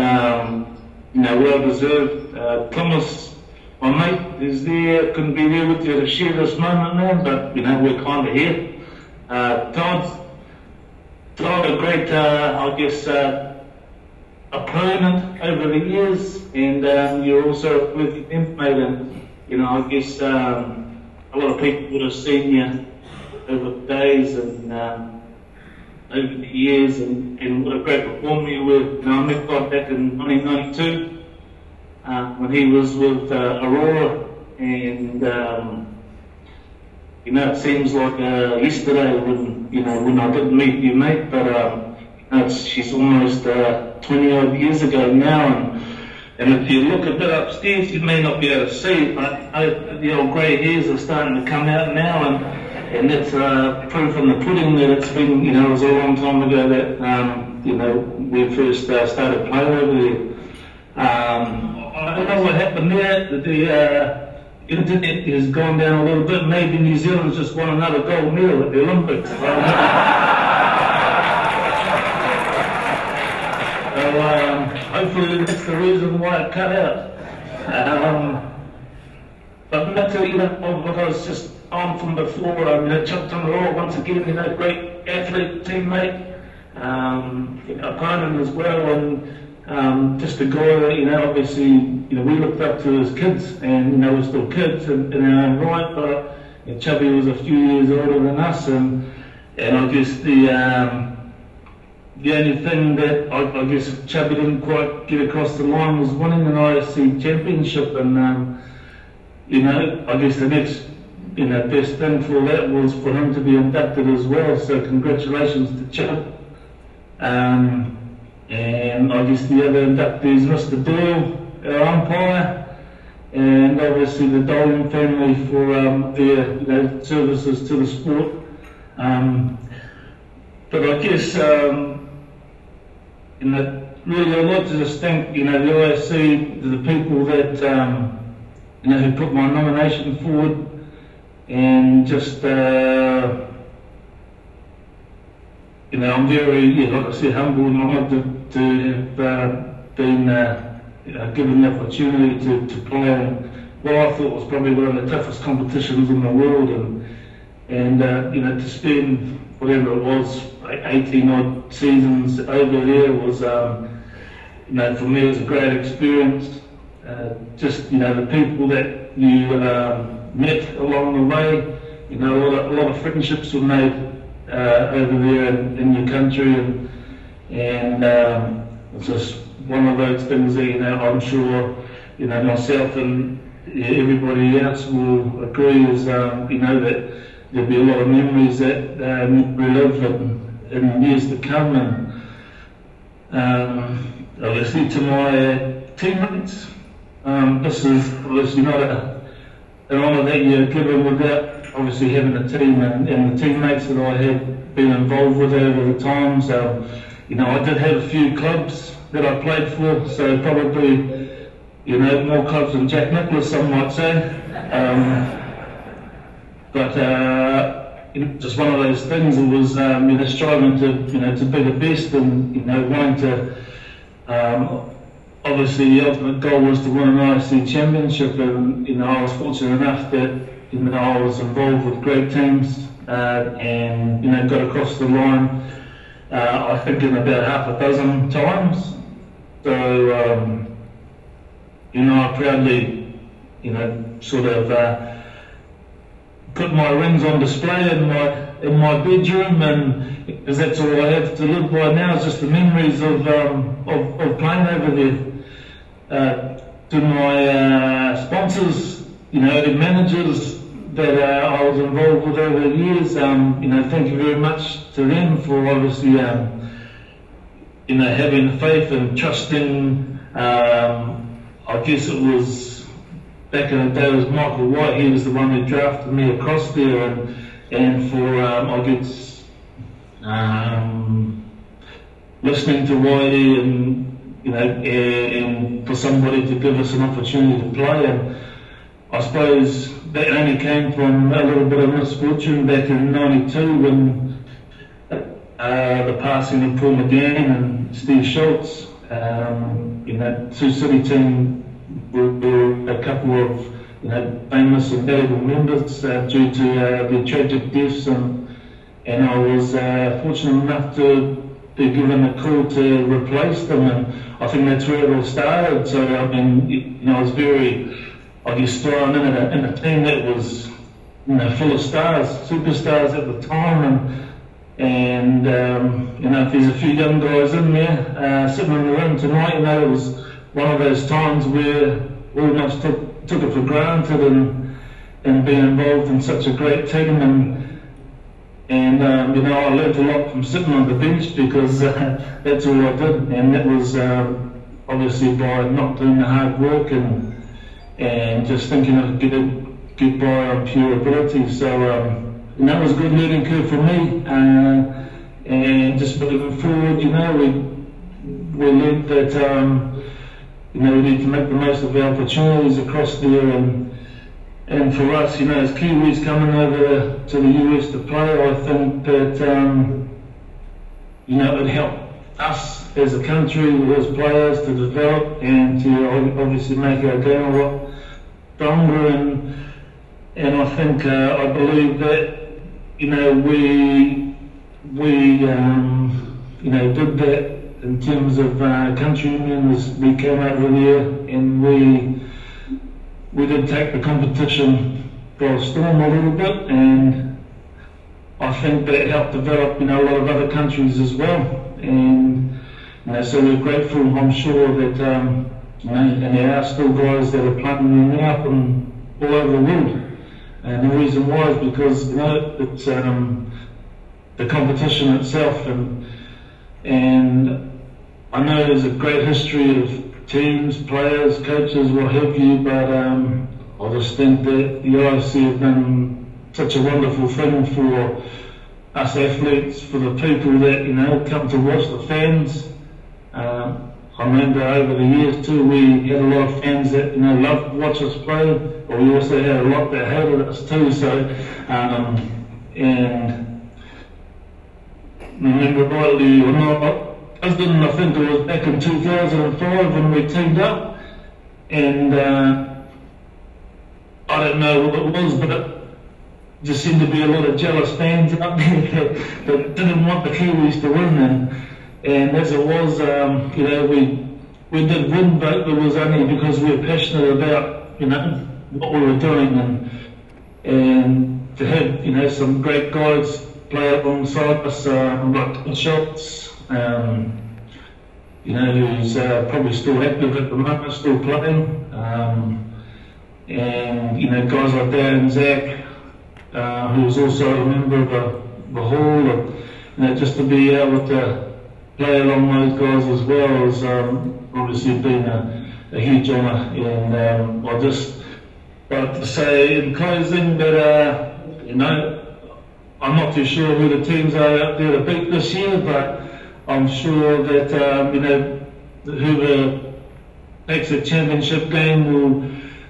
well deserved. Thomas, my mate, is there, couldn't be there with you to share this moment, man, but we're kind of here. Todd, a great, opponent over the years, and you're also a worthy teammate, and I guess a lot of people would have seen you over the days and over the years, and what a great performer you were. I met Todd back in 1992 when he was with Aurora, and it seems like yesterday when I didn't meet you, mate, but she's almost 20 odd years ago now, and if you look a bit upstairs, you may not be able to see, but the old grey hairs are starting to come out now, and that's proof in the pudding that it's been, it was a long time ago that, we first started playing over there. I don't know what happened there. The internet has gone down a little bit. Maybe New Zealand's just won another gold medal at the Olympics. Hopefully that's the reason why it cut out. But that's what I was just on from before. Chubb Tangaroa, once again, great athlete, teammate, opponent as well, and just a guy that, obviously, we looked up to as kids, and, we're still kids in our own right, but Chubby was a few years older than us, and I guess the only thing that I guess Chubby didn't quite get across the line was winning an ISC championship, and I guess the next best thing for that was for him to be inducted as well. So congratulations to Chubb. and I guess the other inductees, Mr. Doyle, our umpire, and obviously the Dolan family for their services to the sport. But I guess really I'd like to just thank the ISC, the people that who put my nomination forward, and just I'm very, like I said, humbled and honoured to have been given the opportunity to play in what I thought was probably one of the toughest competitions in the world, and to spend whatever it was, 18 odd seasons over there was, for me it was a great experience. Just the people that you met along the way, a lot of friendships were made over there in your country, and it's just one of those things that I'm sure myself and everybody else will agree is that there'll be a lot of memories that relive in years to come, and obviously to my teammates, this is obviously not an honour that you're given without obviously having a team and the teammates that I have been involved with over the times. I did have a few clubs that I played for, so probably more clubs than Jack Nicklaus, some might say. But just one of those things. It was striving to be the best, and wanting to. Obviously, the ultimate goal was to win an ISC championship, and I was fortunate enough that I was involved with great teams, and got across the line. I think in about half a dozen times. So I proudly sort of put my rings on display in my bedroom, and because that's all I have to live by now is just the memories of playing over there. To my sponsors, the managers that I was involved with over the years, thank you very much to them for obviously, having faith and trusting. I guess it was back in the day, it was Michael White. He was the one who drafted me across there, and for I guess listening to Whitey and and for somebody to give us an opportunity to play. And I suppose that only came from a little bit of misfortune back in '92 when the passing of Paul McGann and Steve Schultz. Sioux City team were a couple of famous and valuable members due to their tragic deaths, and I was fortunate enough to be given a call to replace them, and I think that's where it all started. So I was very, thrown in a team that was full of stars, superstars at the time, and if there's a few young guys in there sitting in the room tonight, it was one of those times where we almost took it for granted and being involved in such a great team, and I learned a lot from sitting on the bench, because that's all I did, and that was obviously by not doing the hard work and just thinking I could get by on pure ability. So that was a good learning curve for me, and just moving forward, we learned that we need to make the most of the opportunities across there, and for us, as Kiwis coming over to the US to play, I think that it helped us as a country, as players, to develop and to obviously make our game a lot stronger, and I think I believe that we did that in terms of countrymen as we came over there, and we did take the competition by storm a little bit, and I think that helped develop a lot of other countries as well, and so we're grateful. I'm sure that and there are still guys that are playing there now from all over the world, and the reason why is because it's the competition itself, and I know there's a great history of teams, players, coaches, what have you, but I just think that the IC have done such a wonderful thing for us athletes, for the people that, you know, come to watch, the fans. I remember over the years too, we had a lot of fans that, you know, loved to watch us play, but we also had a lot that hated us too, so, and remember rightly or not, I think it was back in 2005 when we teamed up, and I don't know what it was, but it just seemed to be a lot of jealous fans up there that didn't want the Kiwis to win, and as it was, you know, we did win, but it was only because we were passionate about, you know, what we were doing, and to have, you know, some great guys play alongside us, like Shots, you know, who's probably still active at the moment, still playing, and, you know, guys like Dan and Zach, who's also a member of the Hall, you know, just to be able to play along those guys as well has obviously been a huge honour, and I just like to say in closing that, you know, I'm not too sure who the teams are out there to beat this year, but I'm sure that, you know, whoever takes the championship game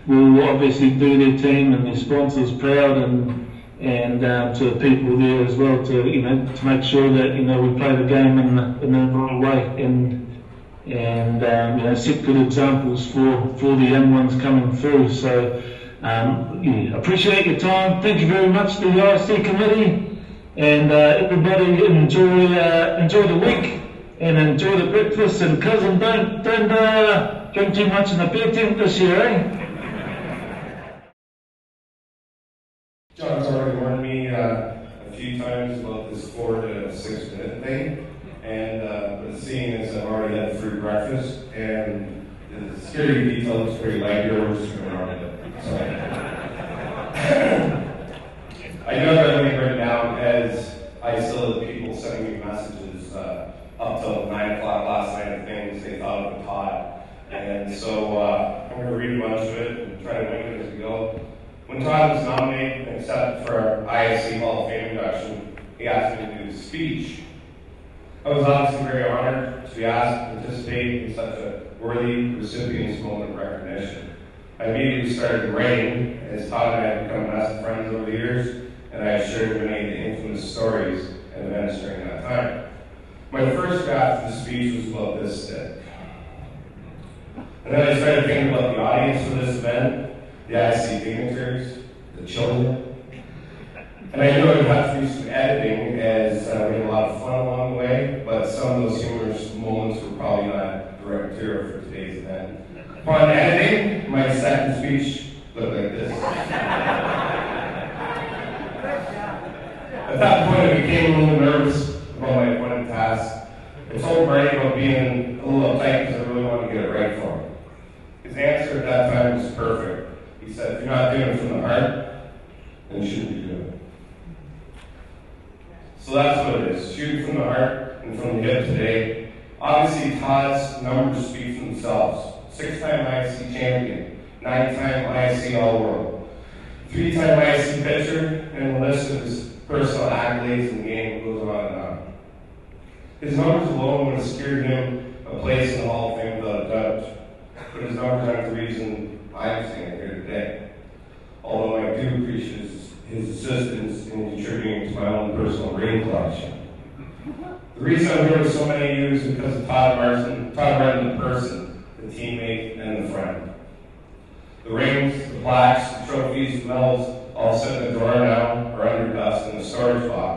will obviously do their team and their sponsors proud, and to the people there as well, to, you know, to make sure that, you know, we play the game in the right way, and you know, set good examples for the young ones coming through. So yeah, appreciate your time. Thank you very much to the IC committee, and everybody enjoy the week and enjoy the breakfast. And cousin, don't drink too much in the beer tent this year, eh? John's already warned me a few times about this 4 to 6 minute thing, and but seeing as I've already had free breakfast, and the scary detail is pretty light here, we're just going to run it. So I do have everything written down, as I still have people sending me messages up till 9 o'clock last night of things they thought of Todd, and so I'm going to read a bunch of it and try to wing it as we go. When Todd was nominated and accepted for our ISC Hall of Fame induction, he asked me to do a speech. I was obviously very honored to be asked to participate in such a worthy recipient's moment of recognition. I immediately started writing, as Todd and I have become best friends over the years, and I have shared many of the infamous stories and events during that time. My first draft of the speech was about this stick. And then I started thinking about the audience for this event, the IC dignitaries, the children. And I knew I would have to do some editing, as we had a lot of fun along the way, but some of those humorous moments were probably not the right material for today's event. Upon editing, my second speech looked like this. At that point, I became a little nervous about my appointed task. I told Marty about being a little uptight because I really wanted to get it right for him. His answer at that time was perfect. He said, if you're not doing it from the heart, then you shouldn't be doing it. So that's what it is, shooting from the heart and from the hip today. Obviously, Todd's numbers speak for themselves. 6-time IC champion, 9-time IC All-World, 3-time IC pitcher, and the list of his personal accolades in the game goes on and on. His numbers alone would have secured him a place in the Hall of Fame without a doubt, but his numbers aren't the reason I'm standing here today. Although I do appreciate his assistance in contributing to my own personal ring collection. The reason I'm here with so many of you is because of Todd Martin the person, the teammate, and the friend. The rings, the plaques, the trophies, the medals, all sit in the drawer now, or under dust in the storage box.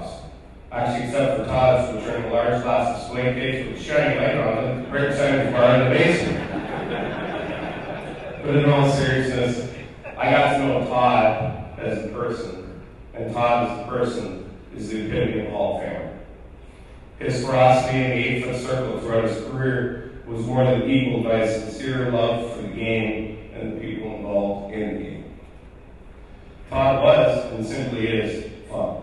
Actually, except for Todd's, which are in a large glass display case with a shiny light on it, right beside his bar in the basement. But in all seriousness, I got to know Todd as a person, and Todd as a person is the epitome of Hall of Famer. His ferocity in the 8-foot circle throughout his career was more than equaled by his sincere love for the game and the people involved in the game. Todd was, and simply is, fun.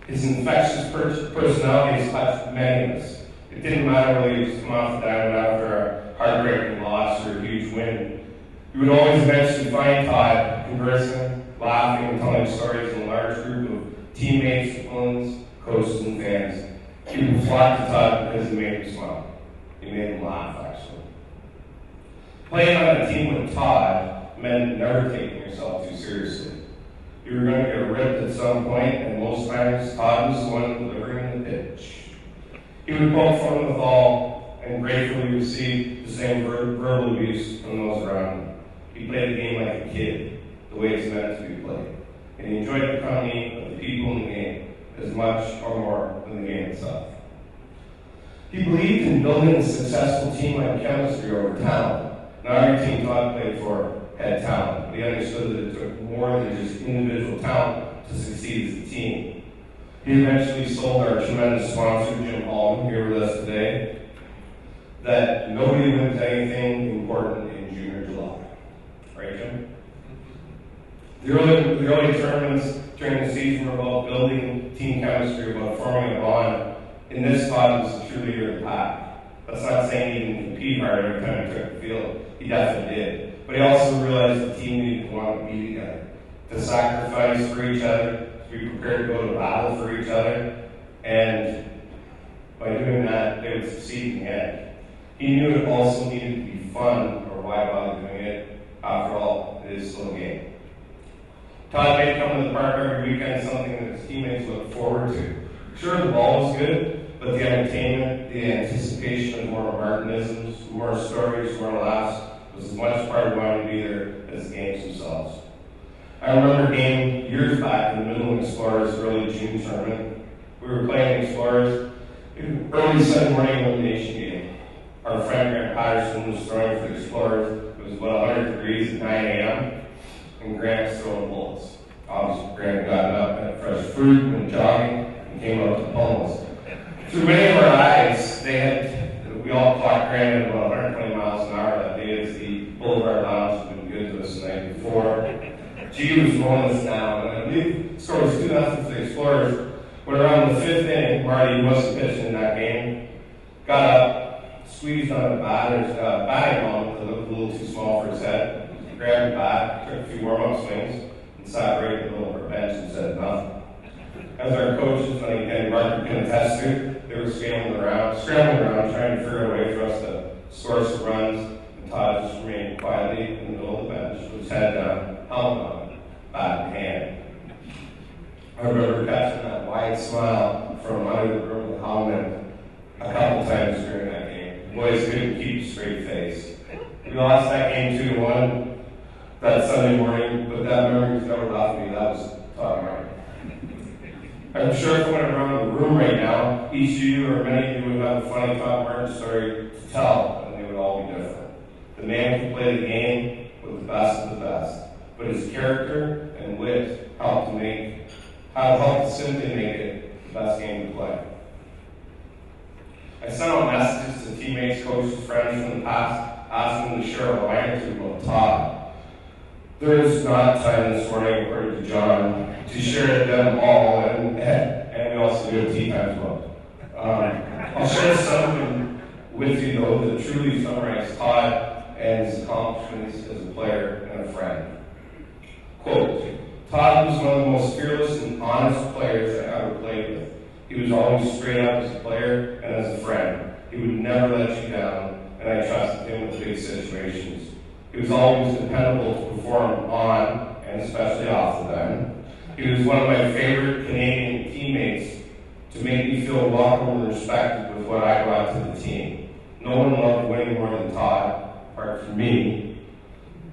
His infectious personality has touched many of us. It didn't matter whether he was come off the diamond after a heartbreaking loss or a huge win. You would always eventually find Todd conversing, laughing, and telling stories in a large group of teammates, opponents, coaches, and fans. People flocked to Todd because he made them smile. He made them laugh, actually. Playing on a team with Todd meant never taking yourself too seriously. You were going to get ripped at some point, and most times Todd was the one delivering the pitch. He would poke fun with all, and gratefully receive the same verbal abuse from those around him. He played the game like a kid, the way it's meant to be played. And he enjoyed the company of the people in the game as much or more than the game itself. He believed in building a successful team-like chemistry over talent. Not every team Todd played for had talent, but he understood that it took more than just individual talent to succeed as a team. He eventually sold our tremendous sponsor, Jim Hall, here with us today, that nobody wins anything important in June or July. Right, Jim? The early tournaments during the season were about building team chemistry, about forming a bond. In this, Todd was the cheerleader of the pack. That's not saying he didn't compete hard every time he took the field. He definitely did. But he also realized the team needed to want to be together, to sacrifice for each other, to be prepared to go to battle for each other, and by doing that, they would succeed in the end. He knew it also needed to be fun, or why bother doing it? After all, it is still a game. Todd made come to the park every weekend something that his teammates looked forward to. Sure, the ball was good, but the entertainment, the anticipation of more Martinisms, more stories, more laughs, was as much part of why we be there as the games themselves. I remember a game years back in the middle of Explorers' early June tournament. We were playing Explorers, early Sunday morning elimination game. Our friend Grant Patterson was throwing for the Explorers. It was about 100 degrees at 9 a.m. and Grant was throwing bullets. Obviously, Grant got up, had fresh fruit, went jogging, and came out to pummels. Through many of our eyes, we all clocked Grant at about 120 miles an hour that day as the Boulevard Lounge had been good to us the night before. G was rolling us down, and I believe the score was 2-0 for the Explorers. When around the 5th inning, Marty, who wasn't pitching in that game, got up, squeezed on a batting ball that looked a little too small for his head, grabbed a bat, took a few warm-up swings, and sat right in the middle of our bench and said nothing. As our coaches, and Mark can attest to, they were scrambling around, trying to figure out a way for us to score some runs, and Todd just remained quietly in the middle of the bench with his head down, helmet on, bat in hand. I remember catching that wide smile from under the room of the helmet a couple times during that game. Boys couldn't keep a straight face. We lost that game 2-1 that Sunday morning, but that memory was never left me. That was Todd Martin. I'm sure if I went around the room right now, each of you or many of you would have a funny Todd Martin story to tell, and they would all be different. The man could play the game with the best of the best, but his character and wit helped to simply make it the best game to play. I sent out messages to teammates, coaches, friends from the past, asking them to share a line or two about Todd. There is not time this morning, according to John, to share them all, and we also do a tea time as well. I'll share something with you, though, that truly summarizes Todd and his accomplishments as a player and a friend. Quote, Todd was one of the most fearless and honest players I ever played with. He was always straight up as a player and as a friend. He would never let you down, and I trusted him with big situations. He was always dependable to perform on, and especially off the diamond. He was one of my favorite Canadian teammates to make me feel welcome and respected with what I brought to the team. No one loved winning more than Todd, apart from me.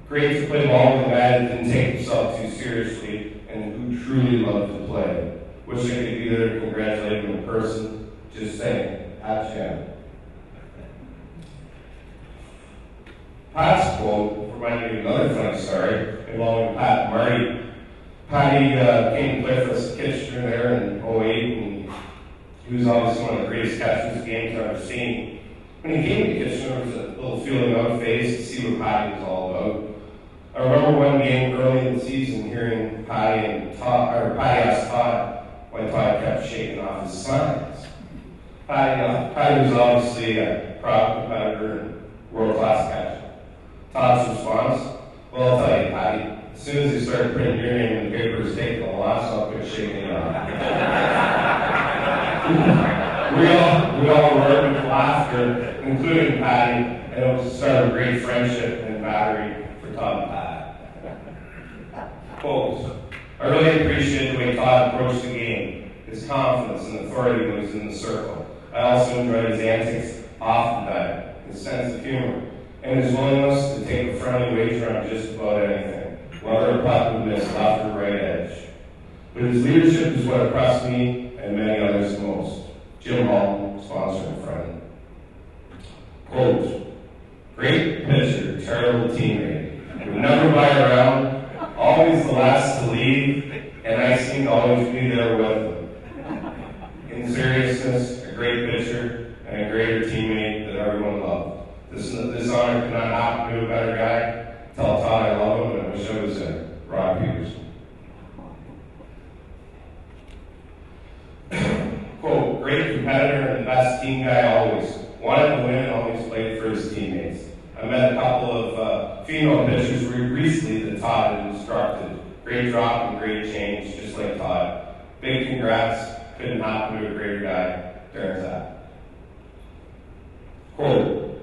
Great to play ball with a guy that didn't take himself too seriously and who truly loved to play. Wish I could be there to congratulate him in person. Just saying, at Jam. Pat's quote reminded me of another funny story involving Pat and Marty. Patty came to play for us at Kitchener there in 2008, and he was obviously one of the greatest catchers the game's ever seen. When he came to Kitchener, there was a little feeling out phase to see what Patty was all about. I remember one game early in the season hearing Patty ask Todd why Todd kept shaking off his signs. Patty was obviously a proud competitor and world-class catcher. Todd's response, well, I'll tell you, Patty, as soon as he started putting your name in the papers, taking the loss, I'll quit shaking it off. we all roared with laughter, including Patty, and it was the start of a great friendship and battery for Todd and Pat. Quote, I really appreciate the way Todd approached the game, his confidence and authority when he's in the circle. I also enjoyed his antics off the bat, his sense of humor, and his willingness to take a friendly wager on just about anything, whether a puck would miss left or right edge. But his leadership is what impressed me and many others the most. Jim Halton, sponsor and friend. Quote, great pitcher, terrible teammate. Would never buy around, always the last to leave, and I seemed to always be there with him. In seriousness, a great pitcher and a greater teammate that everyone loved. This honor could not happen to a better guy. Tell Todd I love him and I wish I was there. Rod Peterson. Quote, great competitor and the best team guy always. Wanted to win and always played for his teammates. I met a couple of female pitchers recently that Todd had instructed. Great drop and great change, just like Todd. Big congrats. Couldn't happen to a greater guy. There's that. Quote,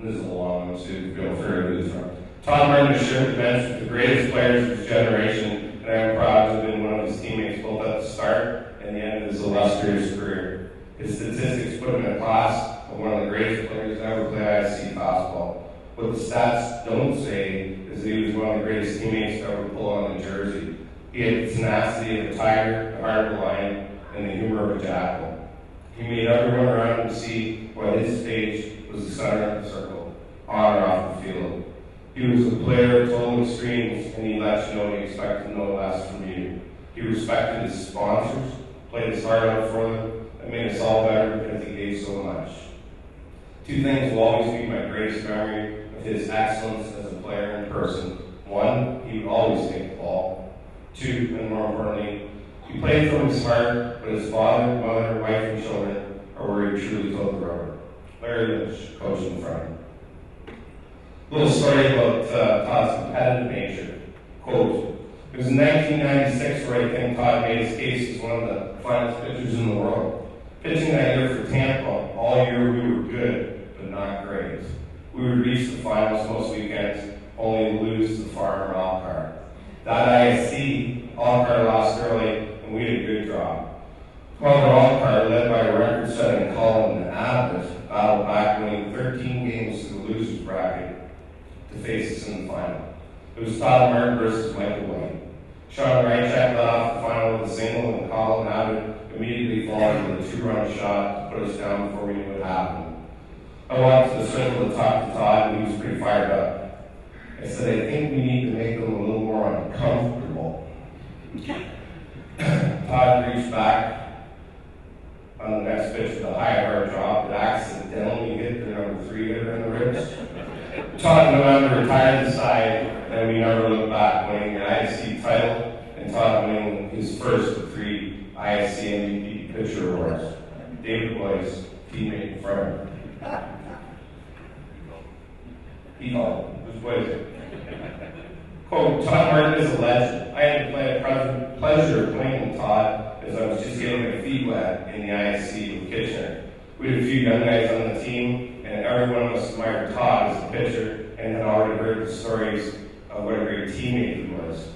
this is a long one, so you feel free to do this one. Todd Martin has shared the bench with the greatest players of his generation, and I am proud to have been one of his teammates both at the start and the end of his illustrious career. His statistics put him in a class of one of the greatest players to ever play ISC fastball. What the stats don't say is that he was one of the greatest teammates to ever pull on the jersey. He had the tenacity of a tiger, the heart of a lion, and the humor of a jackal. He made everyone around him see why his stage was the center of the circle, on or off the field. He was a player of total extremes, and he let you know he expected no less from you. He respected his sponsors, played his heart out for them, and made us all better because he gave so much. Two things will always be my greatest memory of his excellence as a player in person. One, he would always take the ball. Two, and more importantly, he played from his heart, but his father, mother, wife, and children are where he truly took the rubber. Larry Lynch, coach and friend. Little story about Todd's competitive nature. Quote, it was in 1996 where I think Todd made his case as one of the finest pitchers in the world. Pitching that year for Tampa, all year we were good, but not great. We would reach the finals most weekends, only to lose to the Farmer Alcar. That ISC, Alcar lost early, and we did a good job. Farmer Alcar, led by a record-setting Colin Abbott, battled back, winning 13 games to the losers bracket to face us in the final. It was Todd Martin versus Michael White. Sean Reichek led off the final with a single, and Colin Abbott immediately followed with a two-run shot to put us down before we knew what happened. I walked to the circle to talk to Todd, and he was pretty fired up. I said, I think we need to make them a little more uncomfortable. Todd reached back on the next pitch with a high hard drop that accidentally hit the number 3 hitter in the ribs. Todd and November retired the side, and we never looked back, winning the ISC title and Todd winning his first of 3 ISC MVP pitcher awards. David Boyce, teammate and friend. He called. It was Boyce. Quote, Todd Martin is a legend. I had the pleasure of playing with Todd as I was just getting my feet wet in the ISC with Kitchener. We had a few young guys on the team, and every one of us admired Todd as a pitcher and had already heard the stories of what a great teammate he was.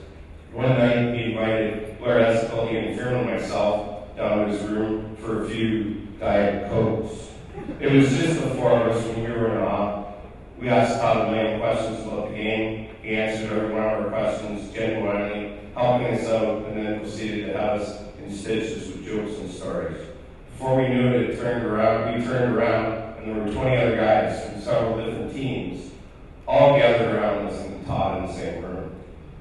One night, he invited Blair Escalde and Kieran and myself down to his room for a few Diet Cokes. It was just the 4 of us when we were in awe. We asked Todd a million questions about the game. He answered every one of our questions genuinely, helping us out, and then proceeded to have us in stitches with jokes and stories. Before we knew it, we turned around, and there were 20 other guys from several different teams, all gathered around us and Todd in the same room.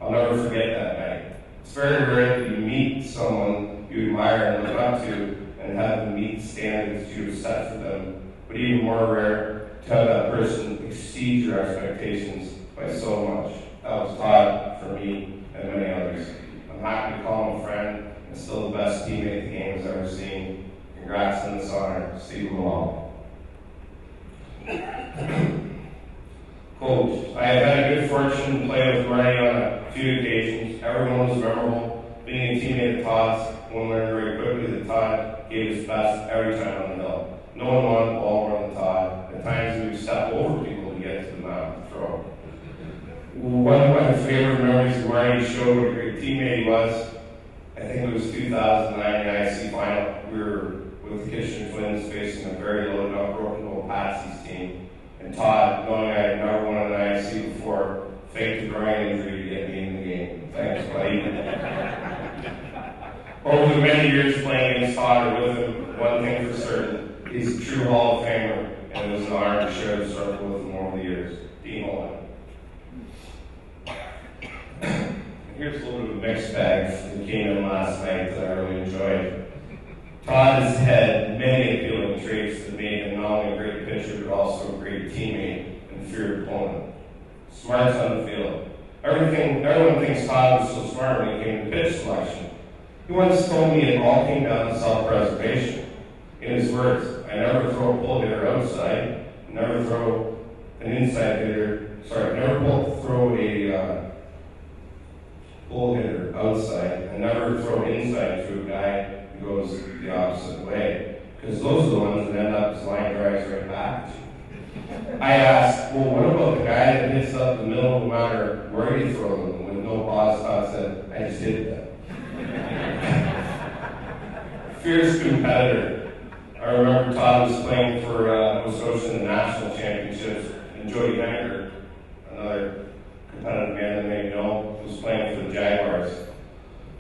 I'll never forget that night. It's very rare that you meet someone you admire and look up to and have them meet standards you have set for them, but even more rare to have that person exceed your expectations by so much. That was Todd for me and many others. I'm happy to call him a friend and still the best teammate the game has ever seen. Congrats on this honor. I have had a good fortune to play with Marty on a few occasions. Everyone was memorable. Being a teammate of Todd's, one learned very quickly that Todd gave his best every time on the hill. No one wanted the ball more than Todd. At times he would step over people to get to the mound to throw. One of my favorite memories of Marty showed what a great teammate he was. I think it was 2009 IC final. We were with the Kitchener Twins facing a very loaded up broken old Patsy's team. And Todd, knowing I had never won an IC before, faked a groin injury to get me in the game. Thanks, buddy. Over the many years playing against Todd or with him, one thing for certain, he's a true Hall of Famer, and it was an honor to share the circle with him over the years. Dean Holland. Here's a little bit of a mixed bag that came in last night that I really enjoyed. Todd has had many appealing traits that made him not only a great pitcher, but also a great teammate and feared opponent. Smarts on the field. Everyone thinks Todd was so smart when it came to pitch selection. He once told me it all came down to self-preservation. In his words, I never throw a pull hitter outside, never throw an inside hitter, never throw a pull hitter outside, and never throw inside to a guy who goes the opposite way, because those are the ones that end up as line drives right back at you. I asked, well, what about the guy that hits up the middle no matter where you throw them with no pause? Todd said, I just hit that. Fierce competitor. I remember Todd was playing for Nova Scotia in the national championships, and Jody Henniger, another competitive man that may know, was playing for the Jaguars.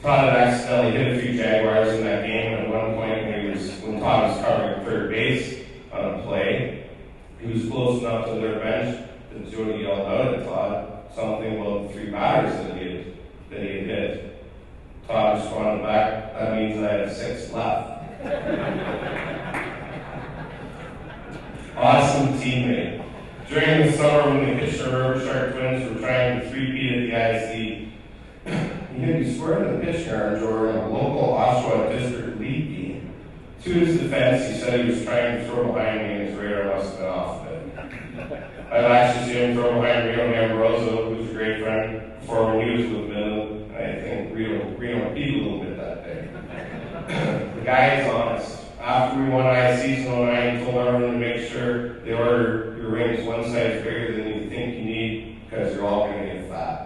Todd had accidentally hit a few Jaguars in that game, and at one point when Todd was covering third base on a play, he was close enough to their bench that Jody yelled out at Todd something about the 3 batters that he had hit. Todd responded back, that means I have 6 left. Awesome teammate. During the summer when the Kitchener River Shark Twins were trying to three-peat at the IC, he hit me square in the pitch yard door in a local Oshawa District League game. To his defense, he said he was trying to throw behind me and his radar must have been off a bit. I've actually seen him throw behind Reno Amoroso, who's a great friend, before when he was with Midland, and I think Reno peed a little bit that day. The guy is honest. After we won ICs in 09, he told everyone to make sure they order your rings one size bigger than you think you need, because you're all going to get fat.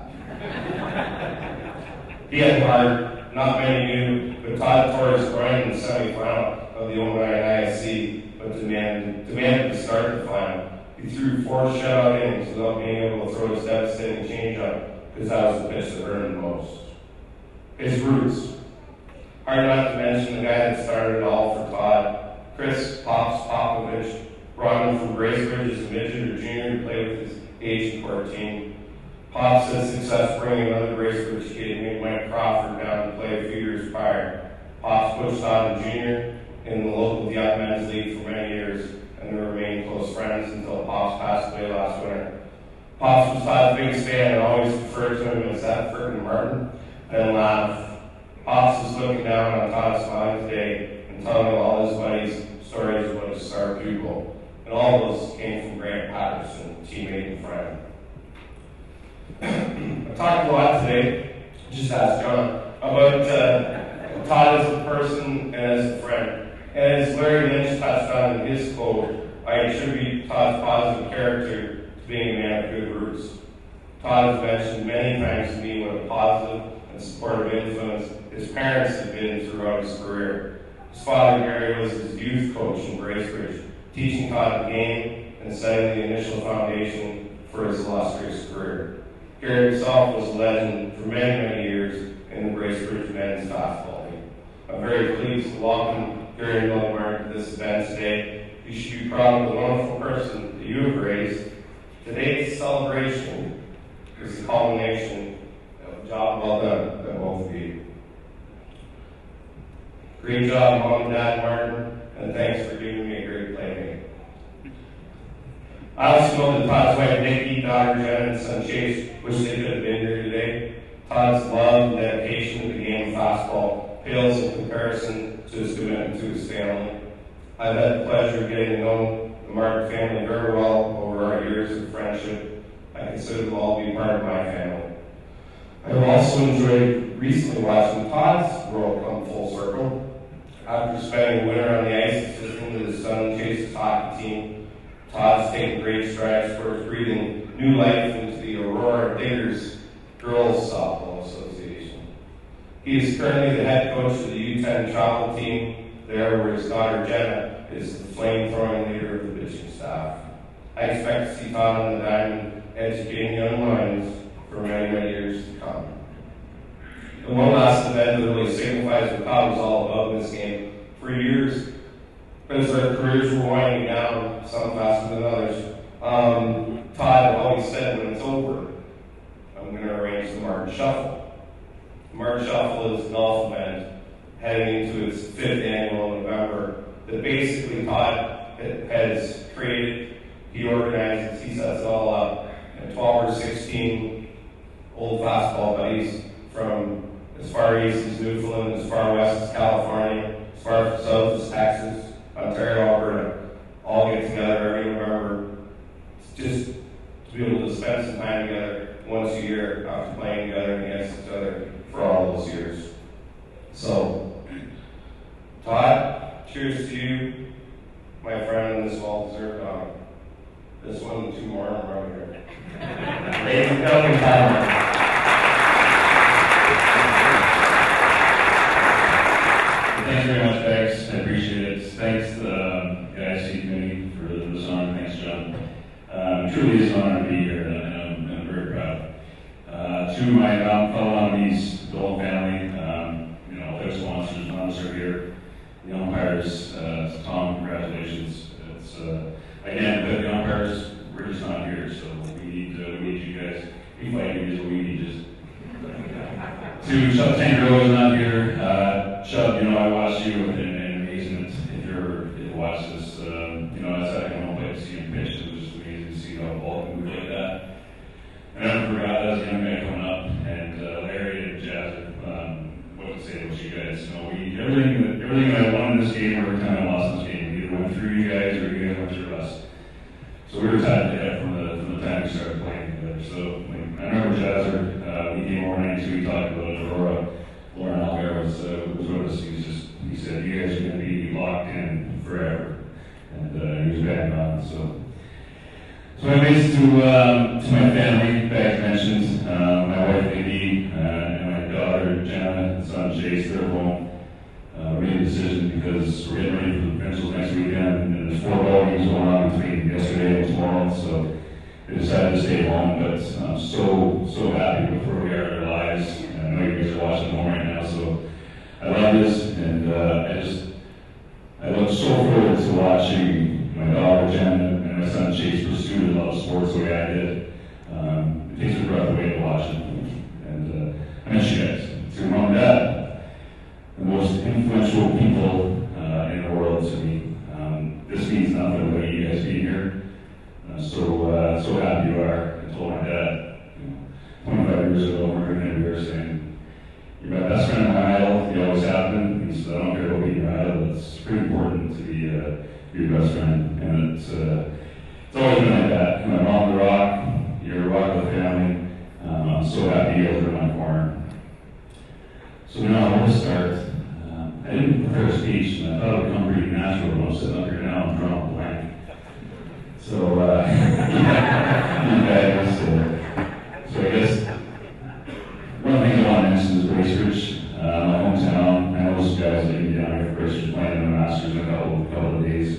He had heart, not many knew, but Todd tore his groin in the semifinal of the 09 IC, but demanded to start the final. He threw 4 shutout innings without being able to throw his devastating changeup, because that was the pitch that hurt him the most. His roots. Hard not to mention the guy that started it all for Todd, Chris Popovich, brought him from Bracebridge as a midget or junior to play with his age 14. Pops had success bringing another Bracebridge kid named Mike Crawford down to play a few years prior. Pops coached Todd junior in the local Diop Men's League for many years, and they remained close friends until Pops passed away last winter. Pops was Todd's biggest fan and always referred to him as that frickin' Martin, and laughed. Pops was looking down on Todd's smile today and telling all his buddies stories about his star pupil. And all those came from Grant Patterson, teammate and friend. I talked a lot today, just ask John, about Todd as a person and as a friend. And as Larry Lynch touched on in his quote, I attribute Todd's positive character to being a man of good roots. Todd has mentioned many times to me what a positive and supportive influence his parents have been throughout his career. His father, Gary, was his youth coach in Bracebridge, teaching Todd the game and setting the initial foundation for his illustrious career. Gary himself was a legend for many, many years in the Bracebridge men's fastball league. I'm very pleased to welcome Gary and Dolan Murphy to this event today. You should be proud of the wonderful person that you have raised. Today's celebration is the culmination of a job well done by both of you. Great job, Mom and Dad Martin, and thanks for giving me a great playmate. I also know that Todd's wife Nikki, daughter Jen, and son Chase wish they could have been here today. Todd's love and dedication to the game of fastball pales in comparison to his commitment to his family. I've had the pleasure of getting to know the Martin family very well over our years of friendship. I consider them all to be part of my family. I've also enjoyed recently watching Todd's world come full circle. After spending a winter on the ice assisting with his son Chase's hockey team, Todd's taken great strides towards breathing new life into the Aurora Diggers Girls Softball Association. He is currently the head coach of the U10 travel team there, where his daughter Jenna is the flame-throwing leader of the pitching staff. I expect to see Todd on the diamond educating young minds for many, many years to come. And one last event that really signifies what Todd was all about in this game. For years, as our careers were winding down, some faster than others, Todd always said when it's over, I'm going to arrange the Martin Shuffle. The Martin Shuffle is a golf event heading into its 5th annual in November that basically Todd has created. He organizes, he sets it all up. And 12 or 16 old fastball buddies from as far east as Newfoundland, as far west as California, as far south as Texas, Ontario, Alberta, all get together every November just to be able to spend some time together once a year after playing together against each other for all those years. So, Todd, cheers to you, my friend, and this well-deserved honor. This one and 2 more are right here. Ladies and gentlemen, Todd. Thanks very much, Bex. I appreciate it. Thanks to the IC committee for this honor. Thanks, John. Truly is an honor to be here, and I'm very proud. To my fellow nominees, Dolan family, other sponsors, none of us are here. The umpires, Tom, congratulations. It's again, the umpires, we're just not here, so we need you guys. We fight you, we need just. To Chubb Tangaroa is not here. Chubb, I watched you in amazement. If you watch this, as I come home play to see him pitch, it was just amazing to see how the ball can move like that. And I never forgot that as a young man coming up, and Larry and Jazz, what to say about you guys. Everything that I won in this game, or every time I lost in this game, we either went through you guys or you guys went through us. So we were tied to death from the time we started playing together. So I remember Jazzer, we came over 92, we talked about it. Lauren Albert was with us. He said, you guys are going to be locked in forever. And he was bang on. So anyways, to my family, Bex mentioned, my wife Nikki, and my daughter Jenna, and son Chase, they're home. We made a decision because we're getting ready for the provincials next weekend, and there's 4 ball games going on between yesterday and tomorrow, so we decided to stay home. But I'm so happy with where we are in our lives. And I know you guys are watching home right now, so I love this, and I look so forward to watching my daughter Jenna and my son Chase pursue the love of sports the way I did. It takes my breath away to watch it, and I miss you guys. To your mom and dad, the most influential people in the world to me. This means nothing without you guys being here. So happy you are. I told my dad 25 years ago when we were in here saying, you're my best friend and my idol, you always have been. He said, I don't care about being your idol, it's pretty important to be your best friend. And it's always been like that. My mom, the rock, you're a rock of the family. I'm so happy you guys are in my corner. So now I want to start. I didn't prepare a speech, and I thought it would come pretty natural when I'm sitting up here now and drawing a blank. So, so I guess one of the things I want to mention is Bracebridge, my hometown. I know those guys are going to be down here for Bracebridge playing in the Masters in a couple of days.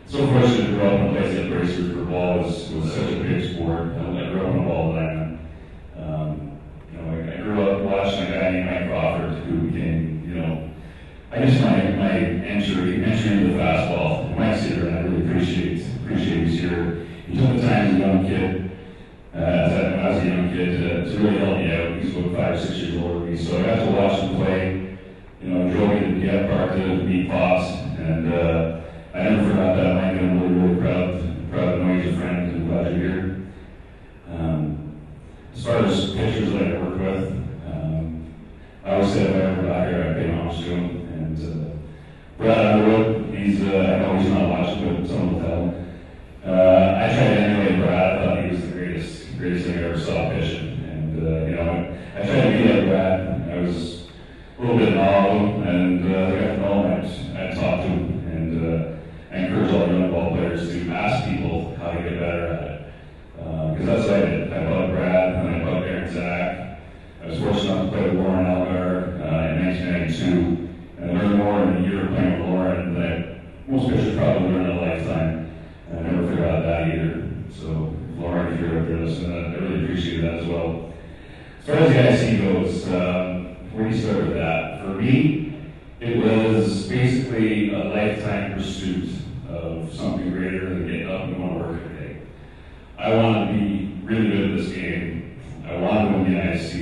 So fortunate to grow up in a place like Bracebridge where ball was such a big sport. I grew up in a ball diamond. I grew up watching a guy named Mike Crawford who became, I guess my entry into the fastball. Mike's here, and I really appreciate he's here. He took the time as a young kid, as a young kid, to really help me out. He's about 5 or 6 years older than me, so I got to watch him play. Drove me to the park to meet Pops, and I never forgot that, Mike. I'm really proud to know he's a friend, and glad you're here. As far as pitchers that I work with, I always said if I ever got here, I'd pay homage to him. And Brad Underwood, I know he's not watching, but someone will tell him. I tried to emulate Brad. I thought he was the greatest greatest thing I ever saw pitching. And, you know, I tried to be like Brad. I was a little bit in awe of him, and I got to know him. I talked to him, and I encourage all the young ball players to ask people how to get better at it. Because that's what I did. I bugged Brad, and I bugged Aaron Zach. I was fortunate enough to play with Lauren Elgar in 1992, and I learned more in a year playing with Lauren than most pitchers probably learn in a lifetime. And I never forgot that either. So, Lauren, if you're up there listening, I really appreciate that as well. As far as the IC goes, where do you start with that? For me, it was basically a lifetime pursuit of something greater than getting up and going to work every day. I wanted to be really good at this game. I wanted to win the IC,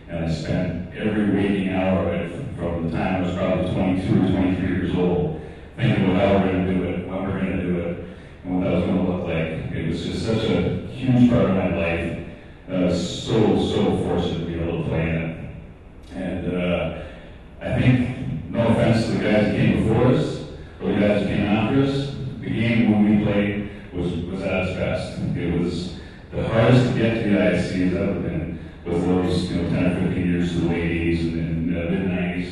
and I spent every waking hour of it from the time I was probably 22 or 23 years old, thinking about how we're going to do it, when we're going to do it, and what that was going to look like. It was just such a huge part of my life. I was so fortunate to be able to play in it. And I think, no offense to the guys that came before us, or the guys that came after us, the game when we played was at its best. It was the hardest to get to the IC has ever been, with those 10 or 15 years to the late 80s and mid-90s.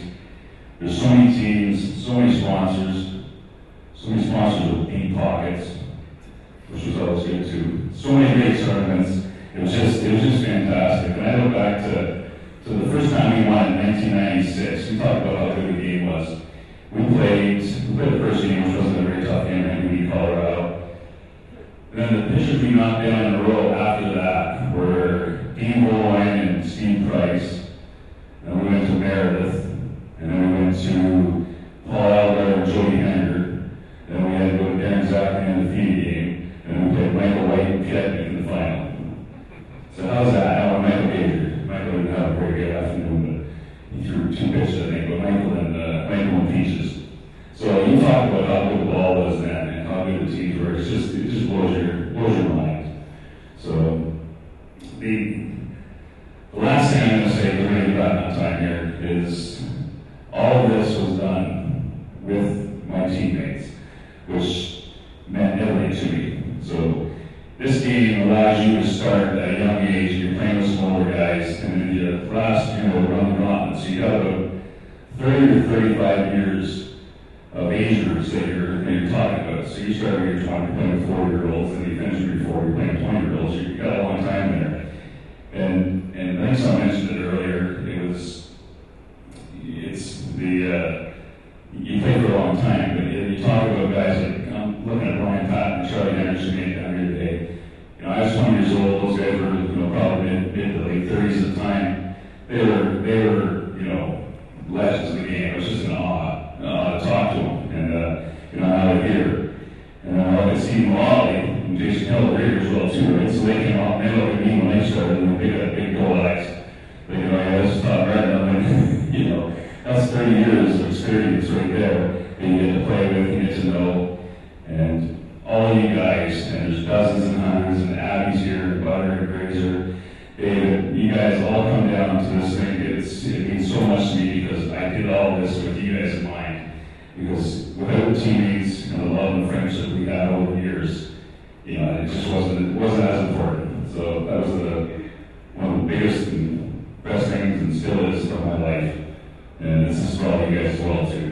There's so many teams, so many sponsors with deep pockets, which was always good too. So many great tournaments. It was just fantastic. And I look back to the first time we won in 1996. We talked about how good the game was. We played the first game, which wasn't a very tough game, and we beat Colorado. And then the pitchers we knocked down in a row after that were Dean Loin and Steve Price. And we went to Meredith, and then we went to Paul Albert and Jody Henger. Then we had to go to Darren Zachary in the Phoenix game, and we played Michael White and Pietnik in the final. So how's that? I went Michael Gager. Michael didn't have a very good afternoon, but he threw 2 pitches, I think, but Michael and Peaches. So you talk about how good the ball was then and how good the teams were. It just blows your mind. So the last thing I'm going to say, we're going to get back on time here, is all of this was done with my teammates, which meant everything to me. So this game allows you to start at a young age. You're playing with some older guys, and then you last, run the gauntlet. So you got about 30 or 35 years of age groups that you're talking about. So you start when you're 20, you're playing with 40-year-olds, and you finish when you're 40, you're playing with 20-year-olds. You got a long time there. And I think someone mentioned it earlier. You play for a long time, but you talk about guys like, I'm looking at Brian Patton and Charlie Henderson down here today. I was 20 years old. Those guys were, probably mid to late 30s at the time. They were, legends of the game. I was just in awe to talk to them, and now they're here. And then I look at Steve Lawley and Jason Hill, they're here as well too, right? So they came out and they look at me when they started, and they got big goal eyes. They go, yeah, this is Todd Redden. That's 30 years of experience right there that you get to play with, you get to know. And all of you guys, and there's dozens and hundreds, and Abby's here, and Butter, and Grazer, David, you guys all come down to this thing. It means so much to me because I did all this with you guys in mind. Because without the teammates and the love and friendship we had over the years, it just wasn't as important. So that was one of the biggest and best things, and still is, of my life. And this is for all you guys as well too.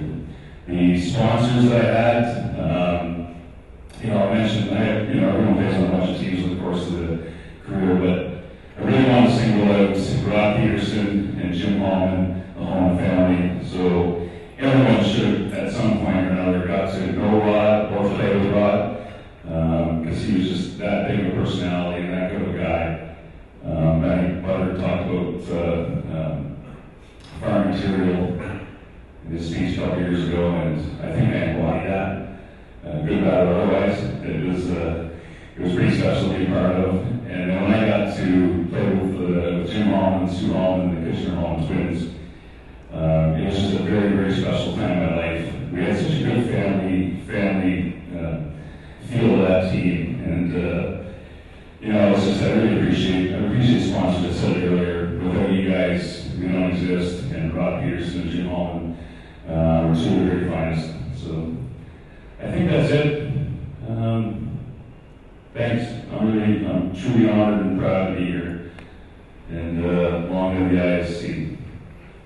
The sponsors that I had, I mentioned everyone plays on a bunch of teams in the course of the career, but I really want to single out Rod Peterson and Jim Hallman, the Hallman family. So everyone should, at some point or another, got to know Rod or play with Rod, because he was just that big of a personality and that good of a guy. I think Butter talked about farm material in his speech a couple years ago, and I think I embodied that. Good, bad, or otherwise, it was pretty special to be a part of. And then when I got to play with Jim Hallman, Sue Hallman, and the Kitchener Hallman twins, it was just a very, very special time in my life. We had such a good family feel of that team, and it's just I really appreciate sponsors. I said it earlier. Without you guys, we don't exist. And Rod Peterson and Jim Hallman were two of the very finest. So I think that's it. If there's anything else, I'll Thanks. I'm truly honored and proud to be here. And along with the ISC,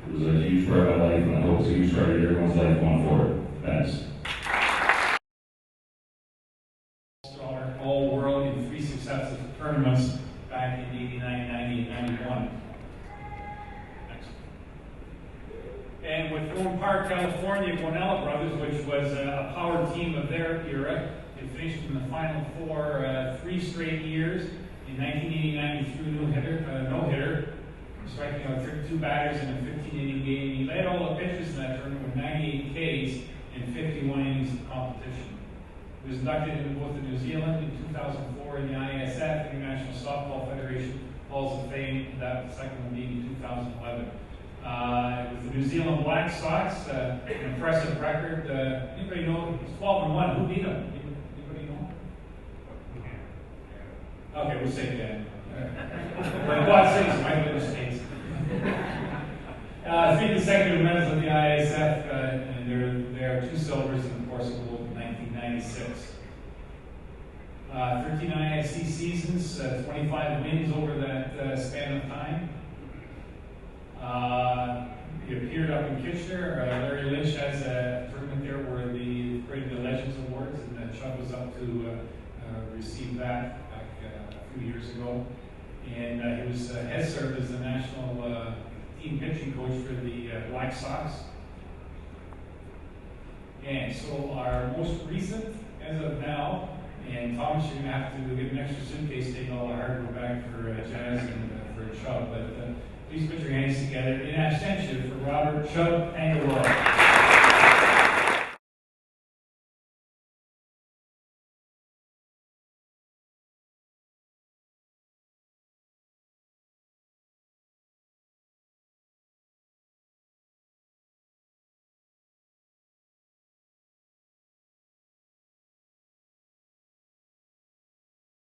it was a huge part of my life, and I hope it's a huge part of everyone's life going forward. Thanks. All world in 3 successive tournaments back in 89, 90, and 91. Next. And with Owen Park, California, Guanella Brothers, which was a power team of their era, they finished in the Final Four 3 straight years. In 1989, he threw no-hitter, striking out 32 batters in a 15-inning game. He led all the pitchers in that tournament with 98 Ks in 51 innings of competition. He was inducted into both the New Zealand in 2004 and the ISF, International Softball Federation Halls of Fame, that second one being in 2011. With the New Zealand Black Sox, an impressive record. Anybody know? He's 12-1. Who beat him? Anybody know? Okay, we'll say that. But God sakes, my goodness sakes. 3 consecutive medals of the ISF, and there are 2 silvers and of course a gold in 1996. 13 ISC seasons, 25 wins over that span of time. He appeared up in Kitchener. Larry Lynch has a tournament there where they created the Legends Awards, and Chubb was up to receive that back a few years ago. And he has served as the national team pitching coach for the Black Sox. And so our most recent, as of now, and Thomas, you're going to have to get an extra suitcase, take all the hardware back for Jazz and for Chubb. But please put your hands together in absentia for Robert Chubb Tangaroa.